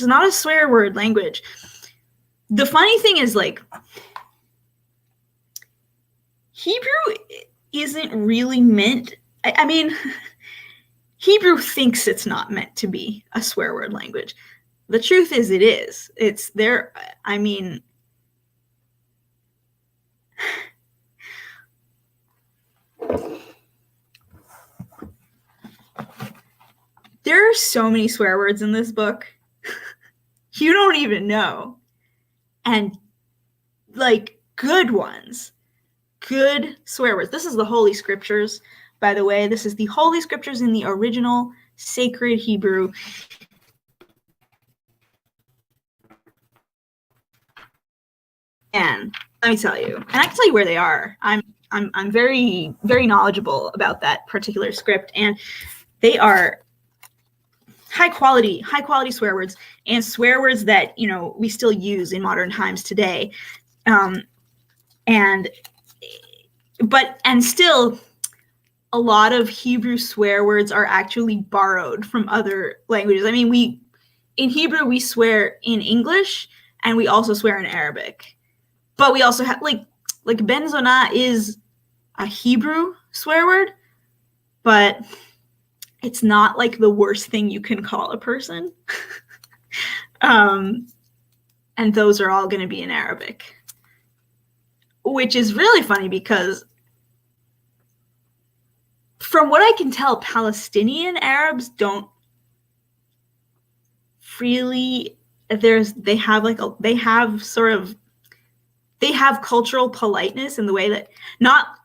not a swear word language. The funny thing is, Hebrew isn't really meant. I mean, Hebrew thinks it's not meant to be a swear word language. The truth is, it is. It's there. I mean, there are so many swear words in this book. You don't even know. And good ones. Good swear words. This is the Holy Scriptures, by the way. This is the Holy Scriptures in the original sacred Hebrew. And let me tell you, and I can tell you where they are. I'm very, very knowledgeable about that particular script, and they are high quality swear words, and swear words that we still use in modern times today. And still, a lot of Hebrew swear words are actually borrowed from other languages. I mean, in Hebrew we swear in English, and we also swear in Arabic. But we also have like benzona is a Hebrew swear word, but it's not like the worst thing you can call a person. And those are all going to be in Arabic, which is really funny because from what I can tell, Palestinian Arabs don't really, they have cultural politeness in the way that not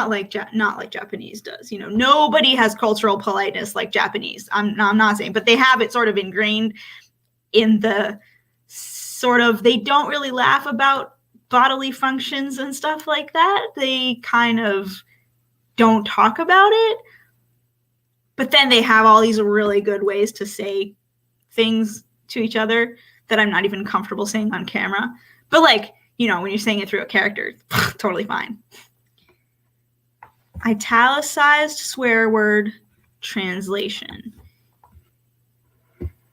like Japanese does. You know, nobody has cultural politeness like Japanese. I'm not saying, but they have it sort of ingrained in the sort of, they don't really laugh about bodily functions and stuff like that. They kind of don't talk about it. But then they have all these really good ways to say things to each other that I'm not even comfortable saying on camera. But like, you know, when you're saying it through a character, totally fine. Italicized swear word translation.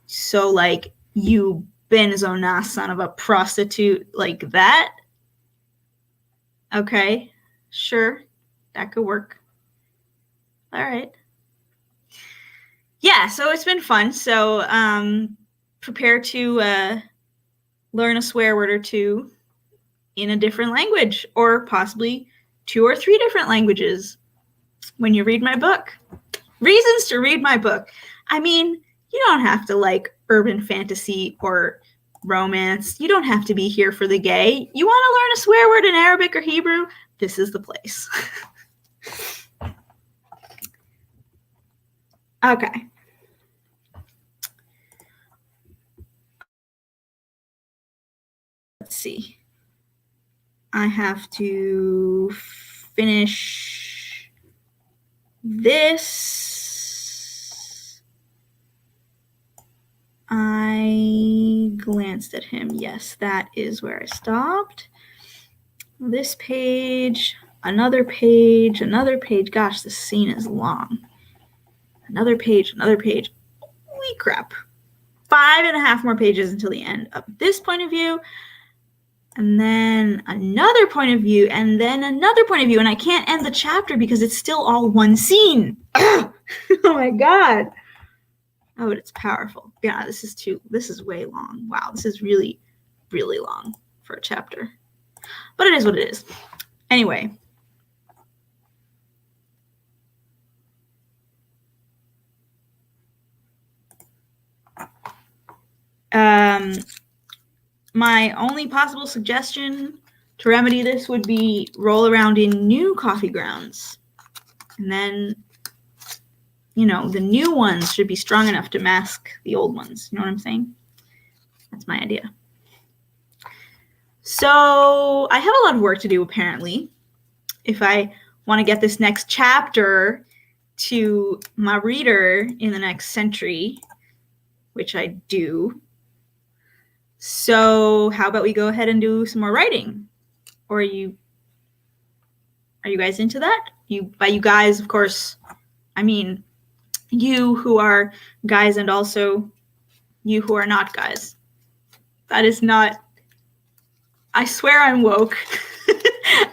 So like, you benzona son of a prostitute, like that. Okay, sure, that could work. All right. Yeah, so it's been fun. So prepare to learn a swear word or two in a different language, or possibly 2 or 3 different languages when you read my book. Reasons to read my book. I mean, you don't have to like urban fantasy or romance. You don't have to be here for the gay. You want to learn a swear word in Arabic or Hebrew? This is the place. Okay. Let's see. I have to finish this. I glanced at him. Yes, that is where I stopped. This page, another page, another page. Gosh, this scene is long. Another page, another page. Holy crap. 5.5 more pages until the end of this point of view. And then another point of view, and then another point of view. And I can't end the chapter because it's still all one scene. Oh my God. Oh, but it's powerful. Yeah, this is way long. Wow, this is really, really long for a chapter. But it is what it is. Anyway. My only possible suggestion to remedy this would be roll around in new coffee grounds. And then, you know, the new ones should be strong enough to mask the old ones. You know what I'm saying? That's my idea. So I have a lot of work to do, apparently, if I want to get this next chapter to my reader in the next century, which I do. So how about we go ahead and do some more writing? Or are you guys into that? By you guys, of course, I mean you who are guys and also you who are not guys. That is not, I swear I'm woke.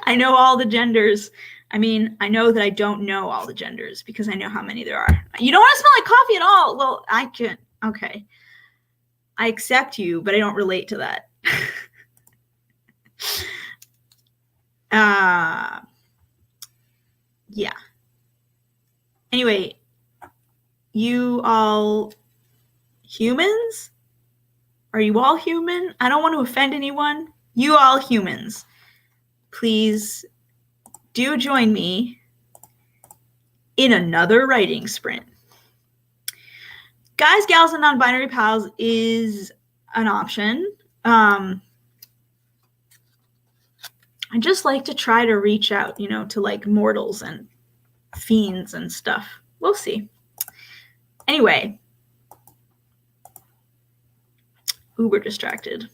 I know all the genders. I mean, I know that I don't know all the genders because I know how many there are. You don't want to smell like coffee at all. Well, I can. Okay. I accept you, but I don't relate to that. Yeah. Anyway, you all humans? Are you all human? I don't want to offend anyone. You all humans, please do join me in another writing sprint. Guys, gals, and non-binary pals is an option. I just like to try to reach out, you know, to like mortals and fiends and stuff. We'll see. Anyway, uber distracted.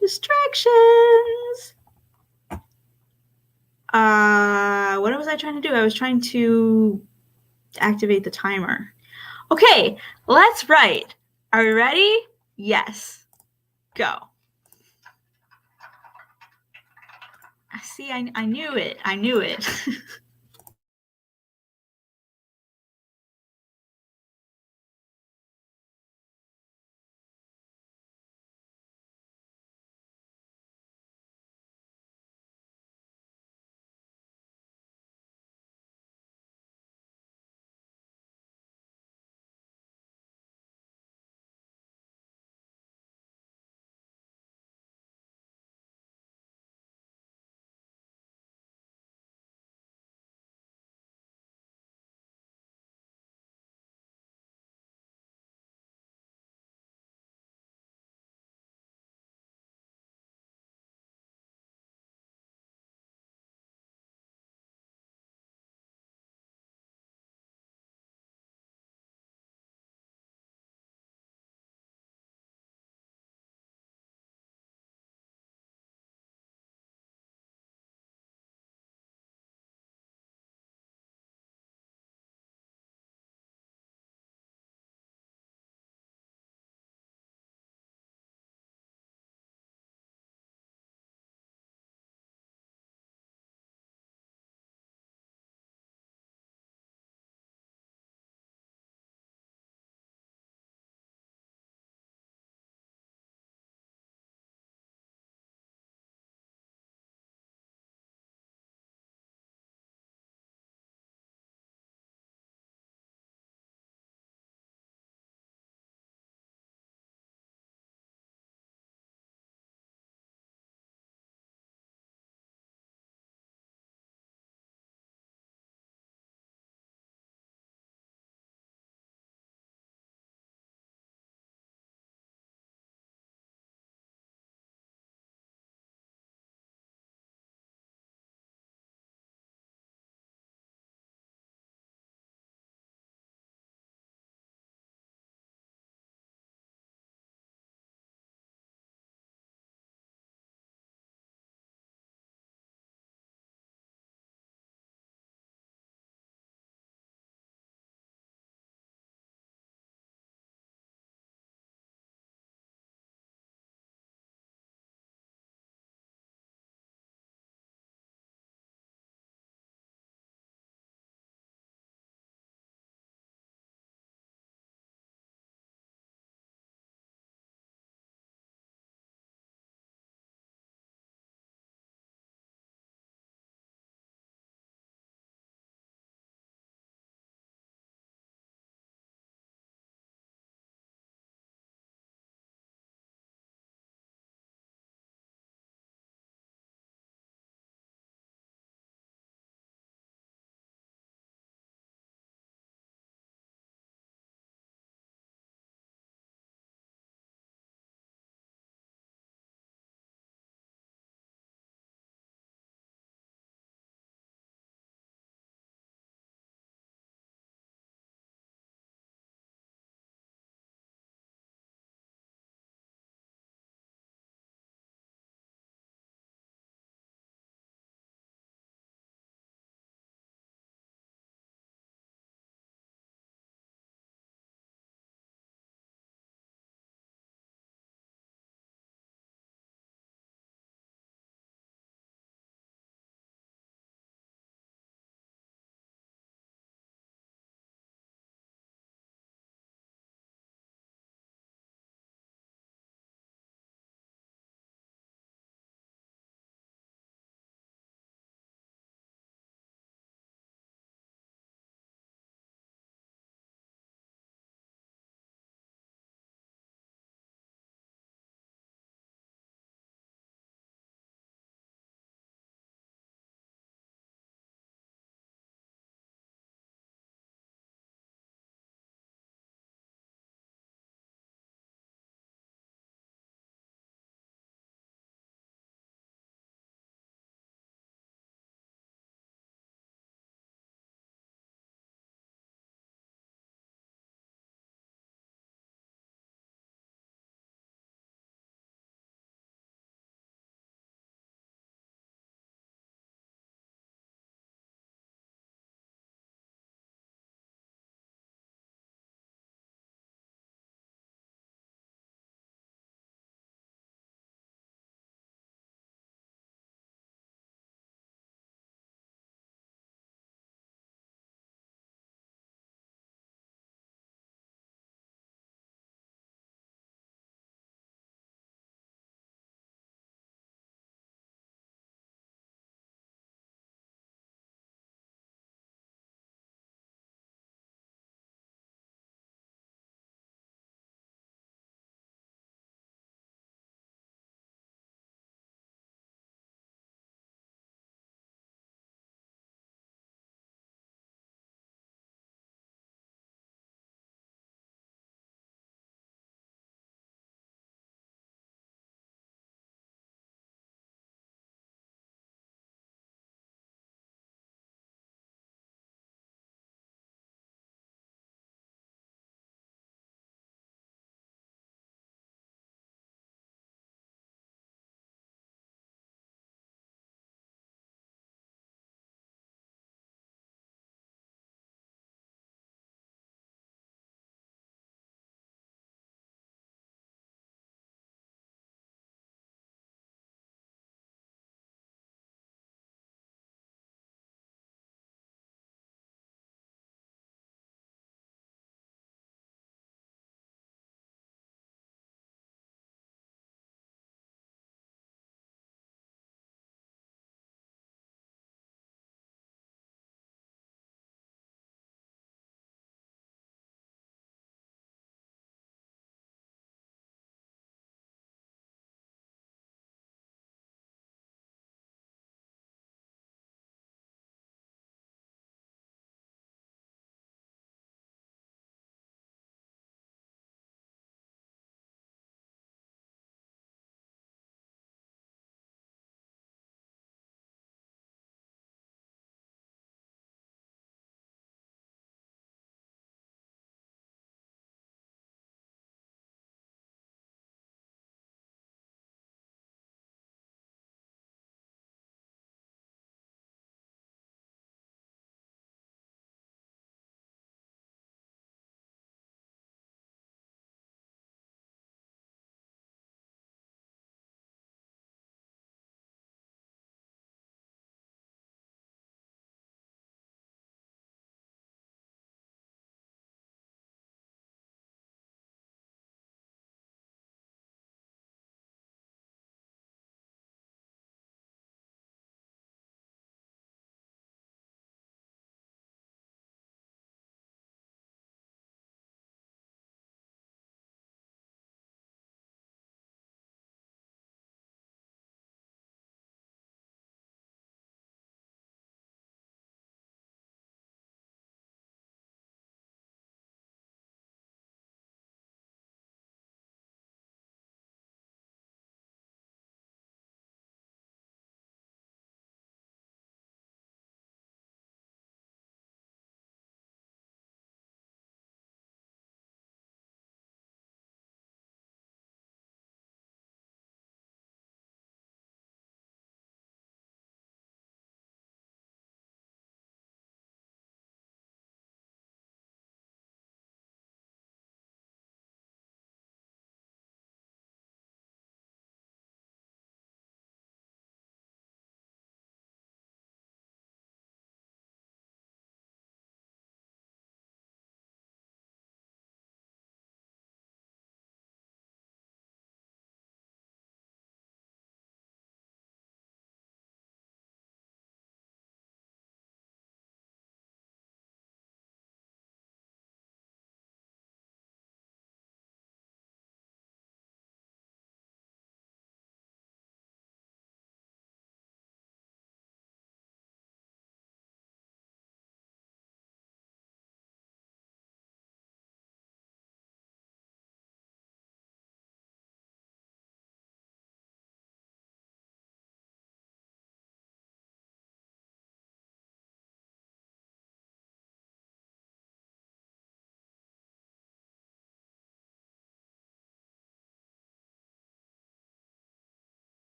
Distractions. What was I trying to do? I was trying to activate the timer. Okay, let's write. Are we ready? Yes. Go. See, I knew it. I knew it.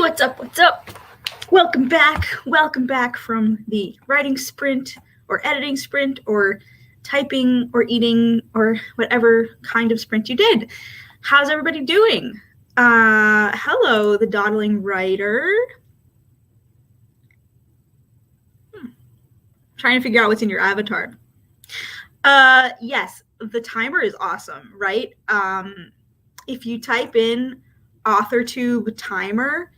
what's up? What's up? Welcome back. Welcome back from the writing sprint or editing sprint or typing or eating or whatever kind of sprint you did. How's everybody doing? Hello, the dawdling writer. Trying to figure out what's in your avatar. Yes, the timer is awesome, right? If you type in AuthorTube timer,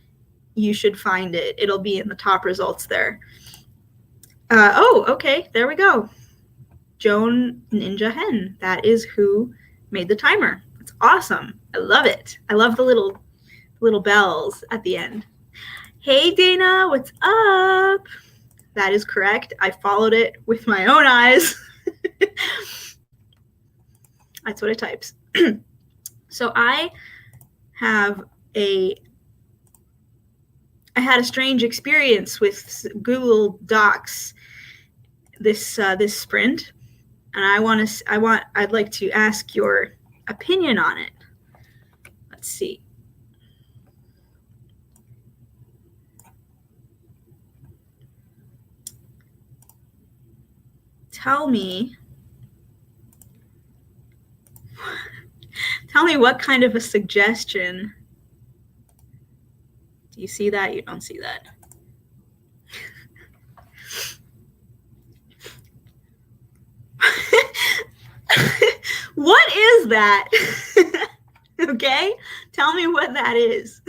you should find it. It'll be in the top results there. Oh, okay, there we go. Joan Ninja Hen. That is who made the timer. It's awesome. I love it. I love the little bells at the end. Hey, Dana, what's up? That is correct. I followed it with my own eyes. That's what it types. So I had a strange experience with Google Docs this sprint, and I'd like to ask your opinion on it. Let's see. Tell me what kind of a suggestion. Do you see that? You don't see that. What is that? Okay? Tell me what that is.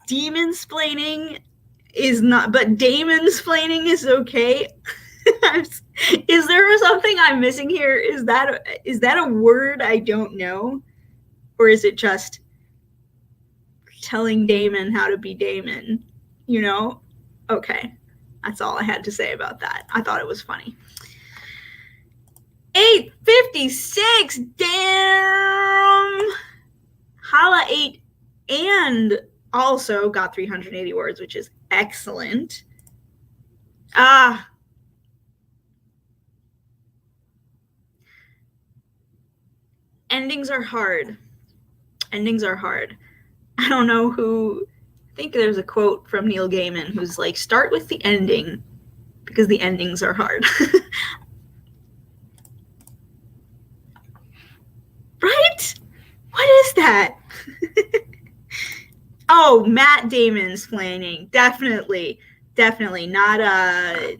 Demon-splaining is not, but Damon-splaining is okay. Is there something I'm missing here? Is that a word I don't know? Or is it just telling Damon how to be Damon? You know? Okay. That's all I had to say about that. I thought it was funny. 856! Damn! Hala 8 and also got 380 words, which is excellent. Endings are hard. Endings are hard. I don't know who. I think there's a quote from Neil Gaiman who's like, start with the ending because the endings are hard. Right? What is that? Oh, Matt Damon's planning. Definitely. Not I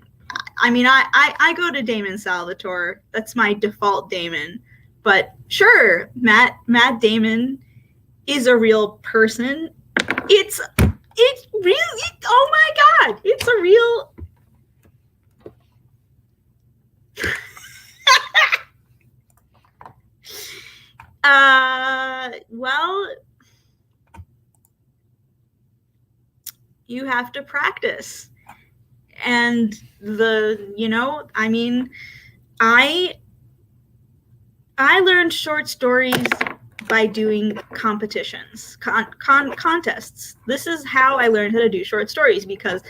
mean, I go to Damon Salvatore. That's my default Damon. But sure, Matt Damon is a real person. It's really, oh my God, it's a real. Well, you have to practice. And I mean, I learned short stories by doing competitions, contests. This is how I learned how to do short stories, because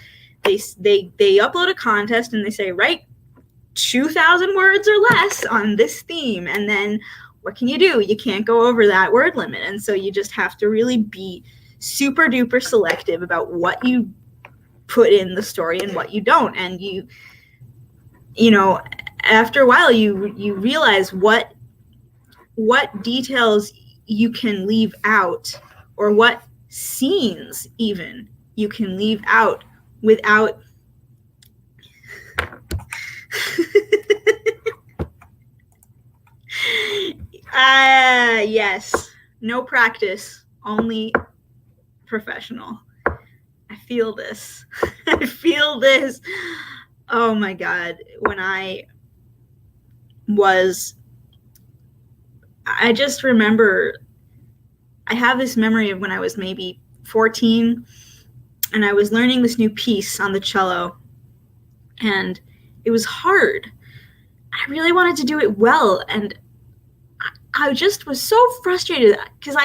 they upload a contest and they say, write 2,000 words or less on this theme, and then what can you do? You can't go over that word limit, and so you just have to really be super duper selective about what you put in the story and what you don't. And you know, after a while you realize what details you can leave out, or what scenes even you can leave out without yes, no practice, only professional. I feel this. I feel this. Oh my God. When I just remember, I have this memory of when I was maybe 14 and I was learning this new piece on the cello, and it was hard. I really wanted to do it well, and I just was so frustrated because I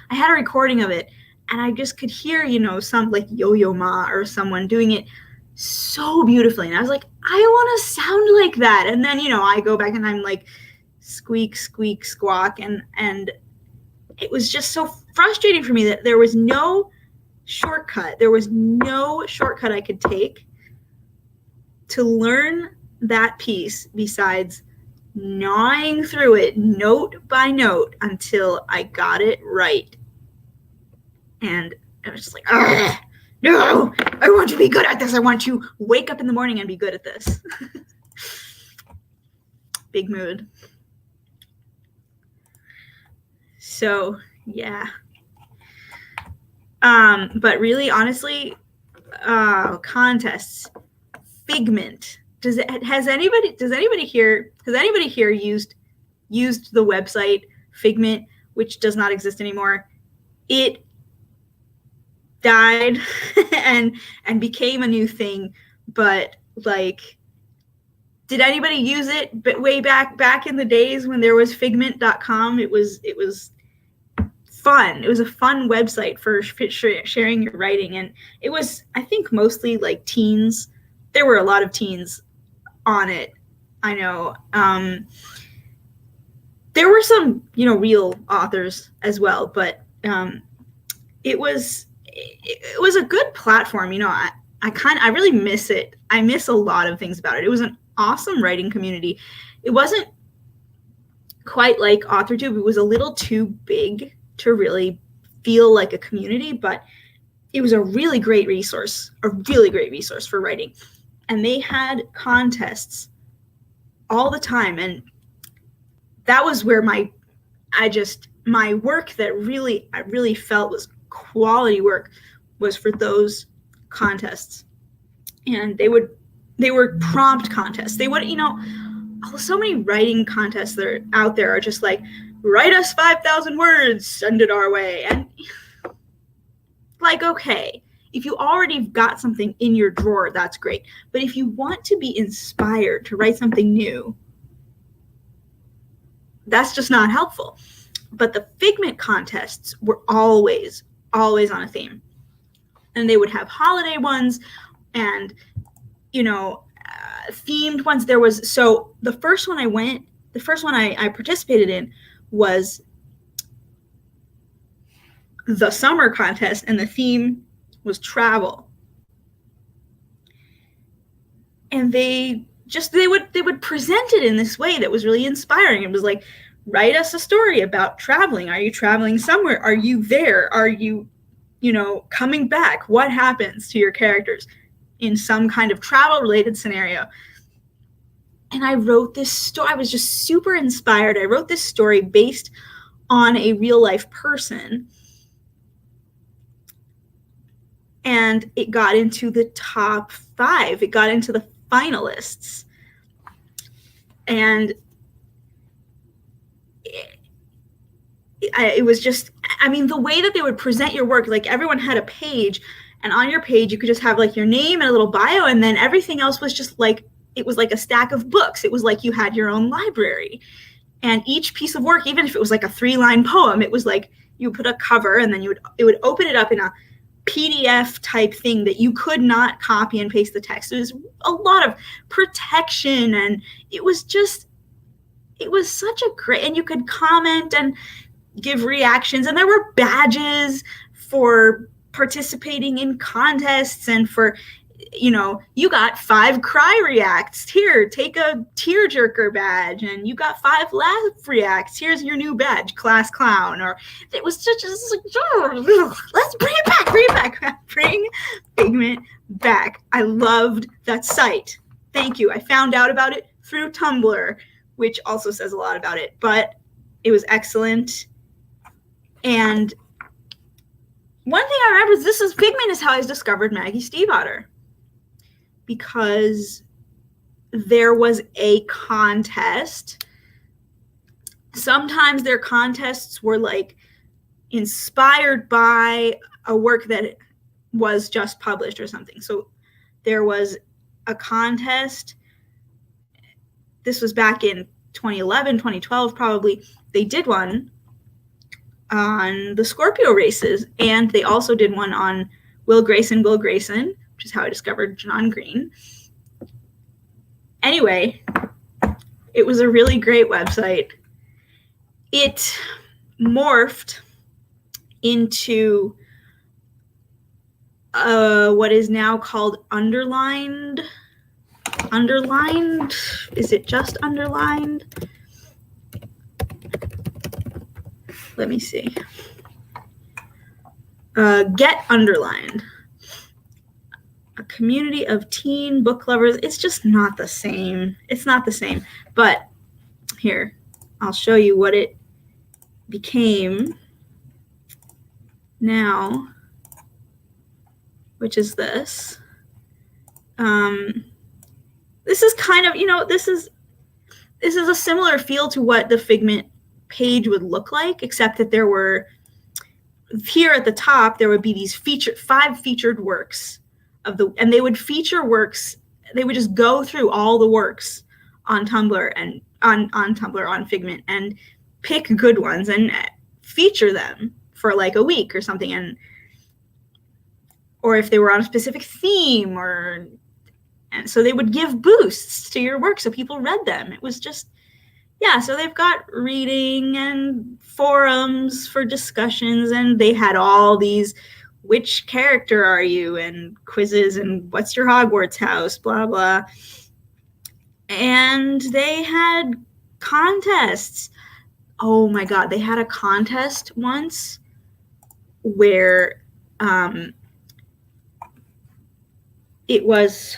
had a recording of it, and I just could hear, some like Yo-Yo Ma or someone doing it so beautifully. And I was like, I want to sound like that. And then, I go back and I'm like, squeak, squeak, squawk. And it was just so frustrating for me that there was no shortcut. There was no shortcut I could take to learn that piece besides gnawing through it note by note until I got it right. And I was just like, no, I want to be good at this. I want to wake up in the morning and be good at this. Big mood. So, yeah. But really, honestly, contests, Figment. Has anybody here used the website Figment, which does not exist anymore? It died and became a new thing, but like, did anybody use it? But way back in the days when there was Figment.com, it was fun. It was a fun website for sharing your writing, and it was, I think, mostly like teens. There were a lot of teens on it. I know. There were some, real authors as well, but it was a good platform. I really miss it. I miss a lot of things about it. It was an awesome writing community. It wasn't quite like AuthorTube. It was a little too big to really feel like a community, but it was a really great resource for writing. And they had contests all the time, and that was where my work that I really felt was quality work was for those contests. And they were prompt contests. They would, so many writing contests that are out there are just like, write us 5,000 words, send it our way. And like, okay, if you already got something in your drawer, that's great. But if you want to be inspired to write something new, that's just not helpful. But the Figment contests were always on a theme. And they would have holiday ones and, themed ones. There was, so the first one I participated in was the summer contest, and the theme was travel. And they would present it in this way that was really inspiring. It was like, write us a story about traveling. Are you traveling somewhere? Are you there? Are you, coming back? What happens to your characters in some kind of travel related scenario? And I wrote this story. I was just super inspired. I wrote this story based on a real life person. And it got into the top 5. It got into the finalists. And it was just, the way that they would present your work, like everyone had a page, and on your page you could just have like your name and a little bio, and then everything else was just like, it was like a stack of books. It was like you had your own library. And each piece of work, even if it was like a 3-line poem, it was like you put a cover, and then it would open it up in a PDF type thing that you could not copy and paste the text. It was a lot of protection, and it was such a great, and you could comment and give reactions, and there were badges for participating in contests, and for, you got 5 cry reacts. Here, take a tearjerker badge, and you got 5 laugh reacts. Here's your new badge, class clown. Or it was just like, let's bring it back. Bring Figment back. I loved that site. Thank you. I found out about it through Tumblr, which also says a lot about it, but it was excellent. And one thing I remember is Figment is how I discovered Maggie Stiefvater, because there was a contest. Sometimes their contests were like inspired by a work that was just published or something. So there was a contest. This was back in 2011, 2012, probably. They did one on the Scorpio races, and they also did one on Will Grayson, which is how I discovered John Green. Anyway, it was a really great website. It morphed into what is now called underlined. Underlined? Is it just underlined? Let me see. Get underlined. A community of teen book lovers. It's just not the same. It's not the same. But here, I'll show you what it became now, which is this. This is kind of, this is a similar feel to what the Figment page would look like, except that there were, here at the top, there would be these 5 featured works and they would feature works. They would just go through all the works on Tumblr and on Figment and pick good ones and feature them for like a week or something, or if they were on a specific theme, and so they would give boosts to your work so people read them. It was just, yeah, so they've got reading and forums for discussions, and they had all these, which character are you, and quizzes, and what's your Hogwarts house, blah, blah. And they had contests. Oh my God, they had a contest once where it was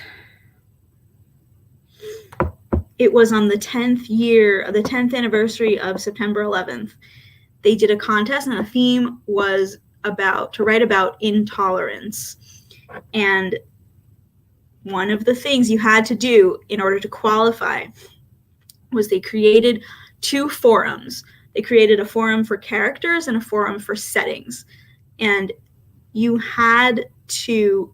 on the 10th anniversary of September 11th. They did a contest, and the theme was to write about intolerance. And one of the things you had to do in order to qualify was they created 2 forums. They created a forum for characters and a forum for settings. And you had to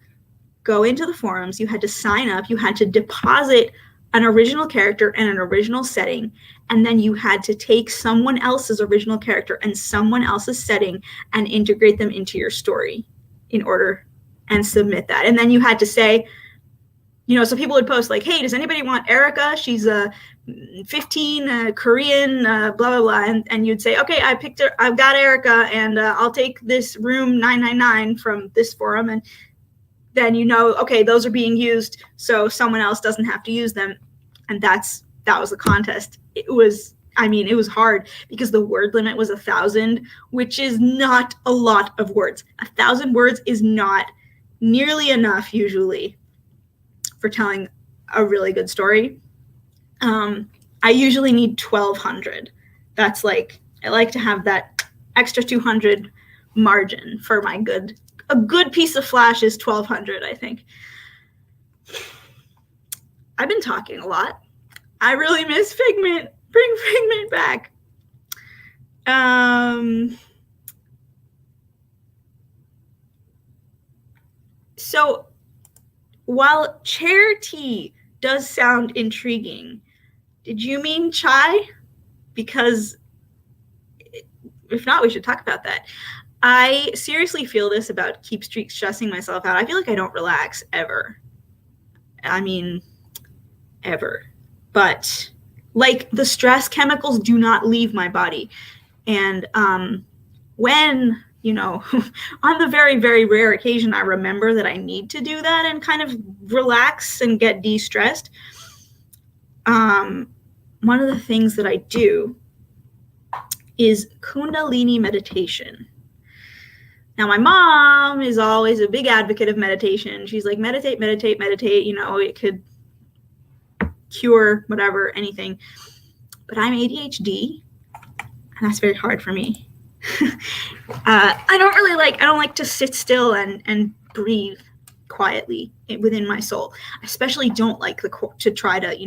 go into the forums, you had to sign up, you had to deposit an original character and an original setting, and then you had to take someone else's original character and someone else's setting and integrate them into your story in order and submit that. And then you had to say, so people would post like, hey, does anybody want Erica? She's a 15, Korean, blah, blah, blah. And you'd say, okay, I've got Erica, and I'll take this room 999 from this forum. And then okay, those are being used, so someone else doesn't have to use them. And that was the contest. It was hard because the word limit was 1,000, which is not a lot of words. 1,000 words is not nearly enough usually for telling a really good story. I usually need 1,200. That's like, I like to have that extra 200 margin for my good. A good piece of Flash is 1,200, I think. I've been talking a lot. I really miss Figment. Bring Figment back. So while chair tea does sound intriguing, did you mean chai? Because if not, we should talk about that. I seriously feel this about keep stressing myself out. I feel like I don't relax ever. Ever. But like the stress chemicals do not leave my body. And when, on the very, very rare occasion I remember that I need to do that and kind of relax and get de-stressed, one of the things that I do is Kundalini meditation. Now, my mom is always a big advocate of meditation. She's like, meditate, meditate, meditate. It could cure whatever, anything. But I'm ADHD, and that's very hard for me. I don't like to sit still and breathe quietly within my soul. I especially don't like to try to,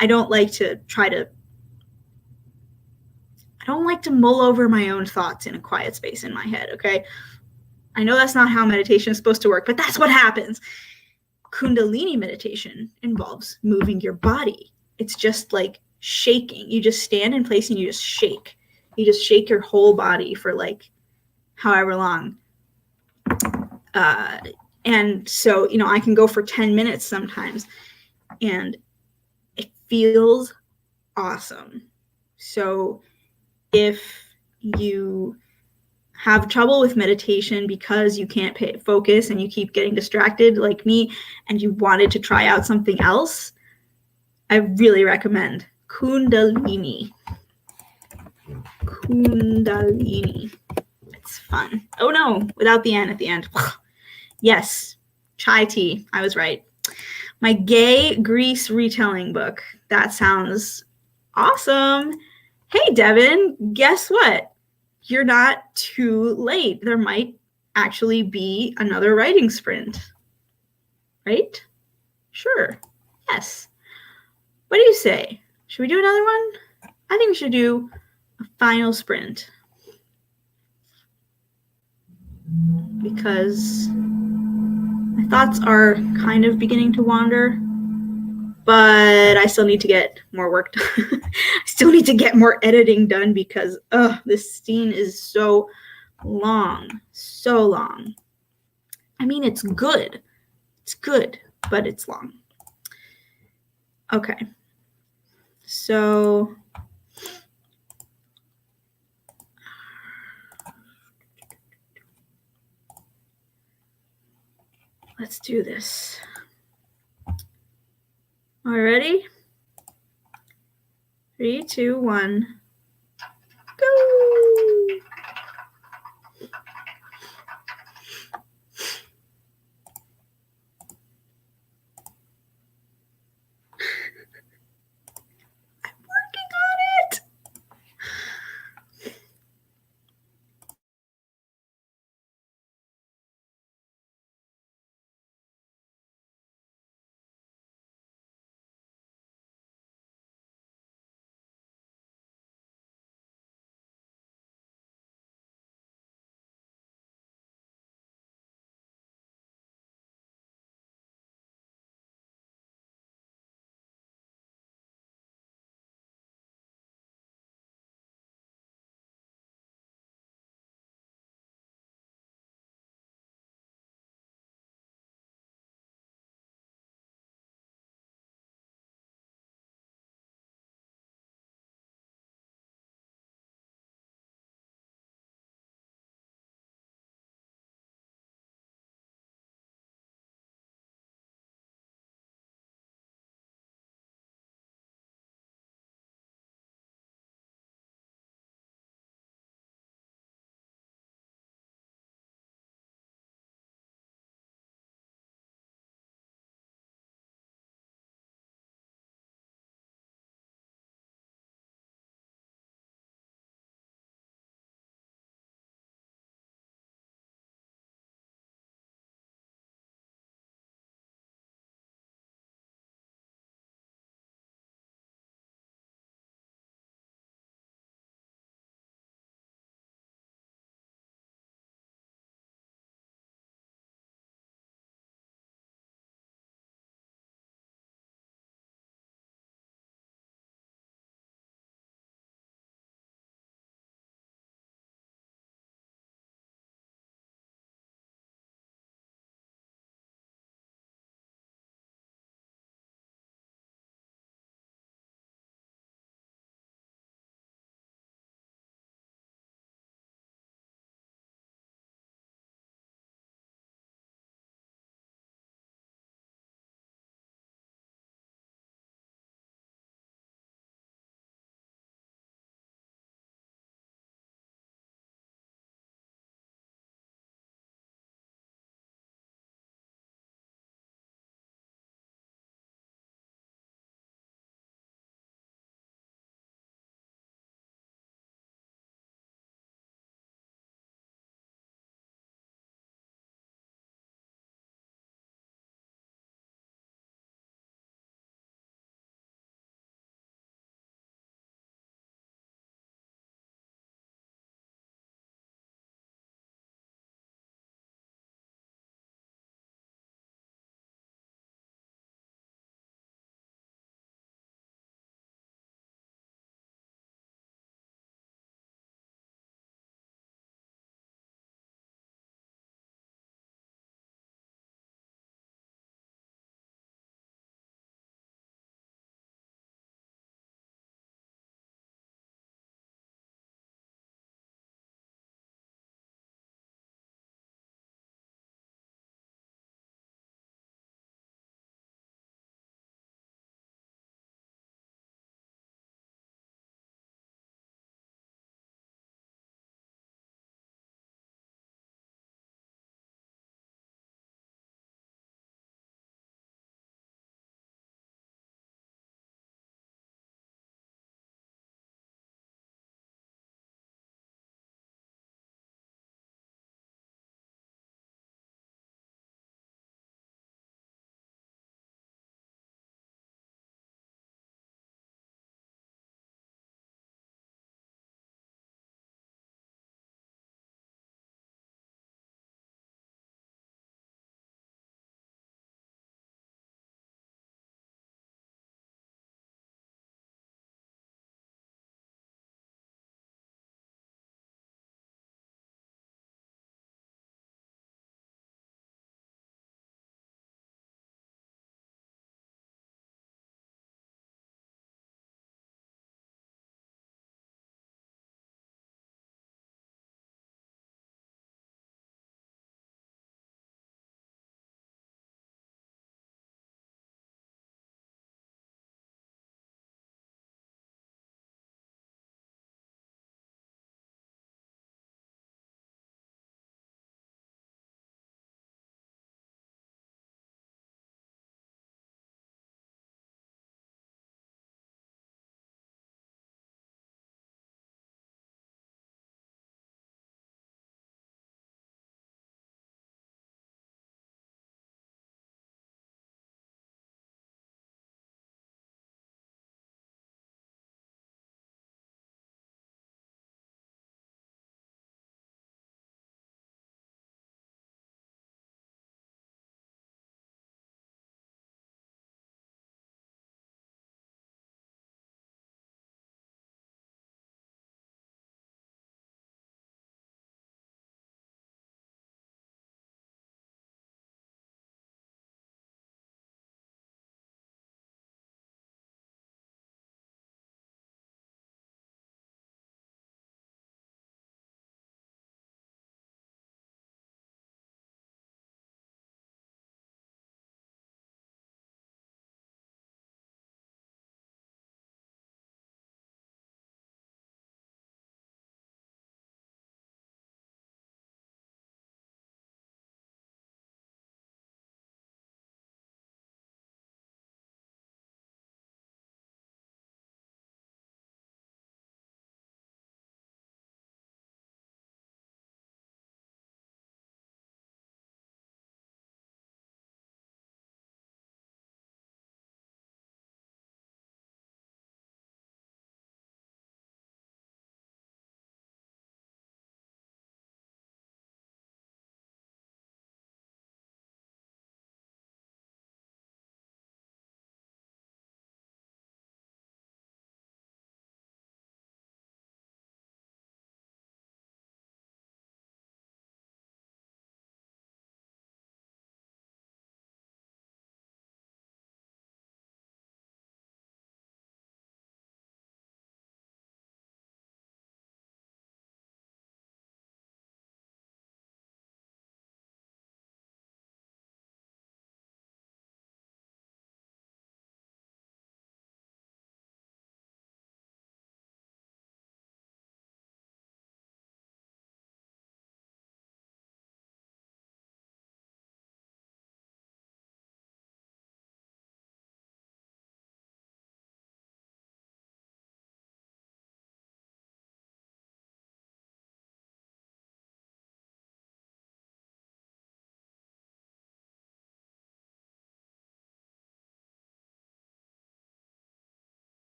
I don't like to mull over my own thoughts in a quiet space in my head, okay? I know that's not how meditation is supposed to work, but that's what happens. Kundalini meditation involves moving your body. It's just like shaking. You just stand in place and you just shake. You just shake your whole body for like however long. And so, I can go for 10 minutes sometimes, and it feels awesome. So if you have trouble with meditation because you can't focus and you keep getting distracted like me, and you wanted to try out something else, I really recommend Kundalini. Kundalini. It's fun. Oh no, without the N at the end. Yes, chai tea. I was right. My gay Greece retelling book. That sounds awesome. Hey, Devin, guess what? You're not too late. There might actually be another writing sprint. Right? Sure. Yes. What do you say? Should we do another one? I think we should do a final sprint. Because my thoughts are kind of beginning to wander, but I still need to get more work done. I still need to get more editing done because this scene is so long. So long. I mean, it's good. It's good, but it's long. Okay. So let's do this. All right, ready? 3, 2, 1, go!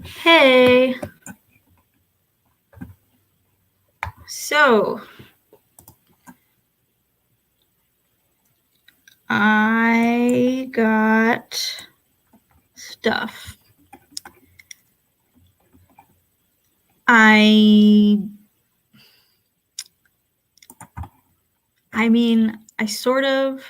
Hey. So, I got stuff. I mean, I sort of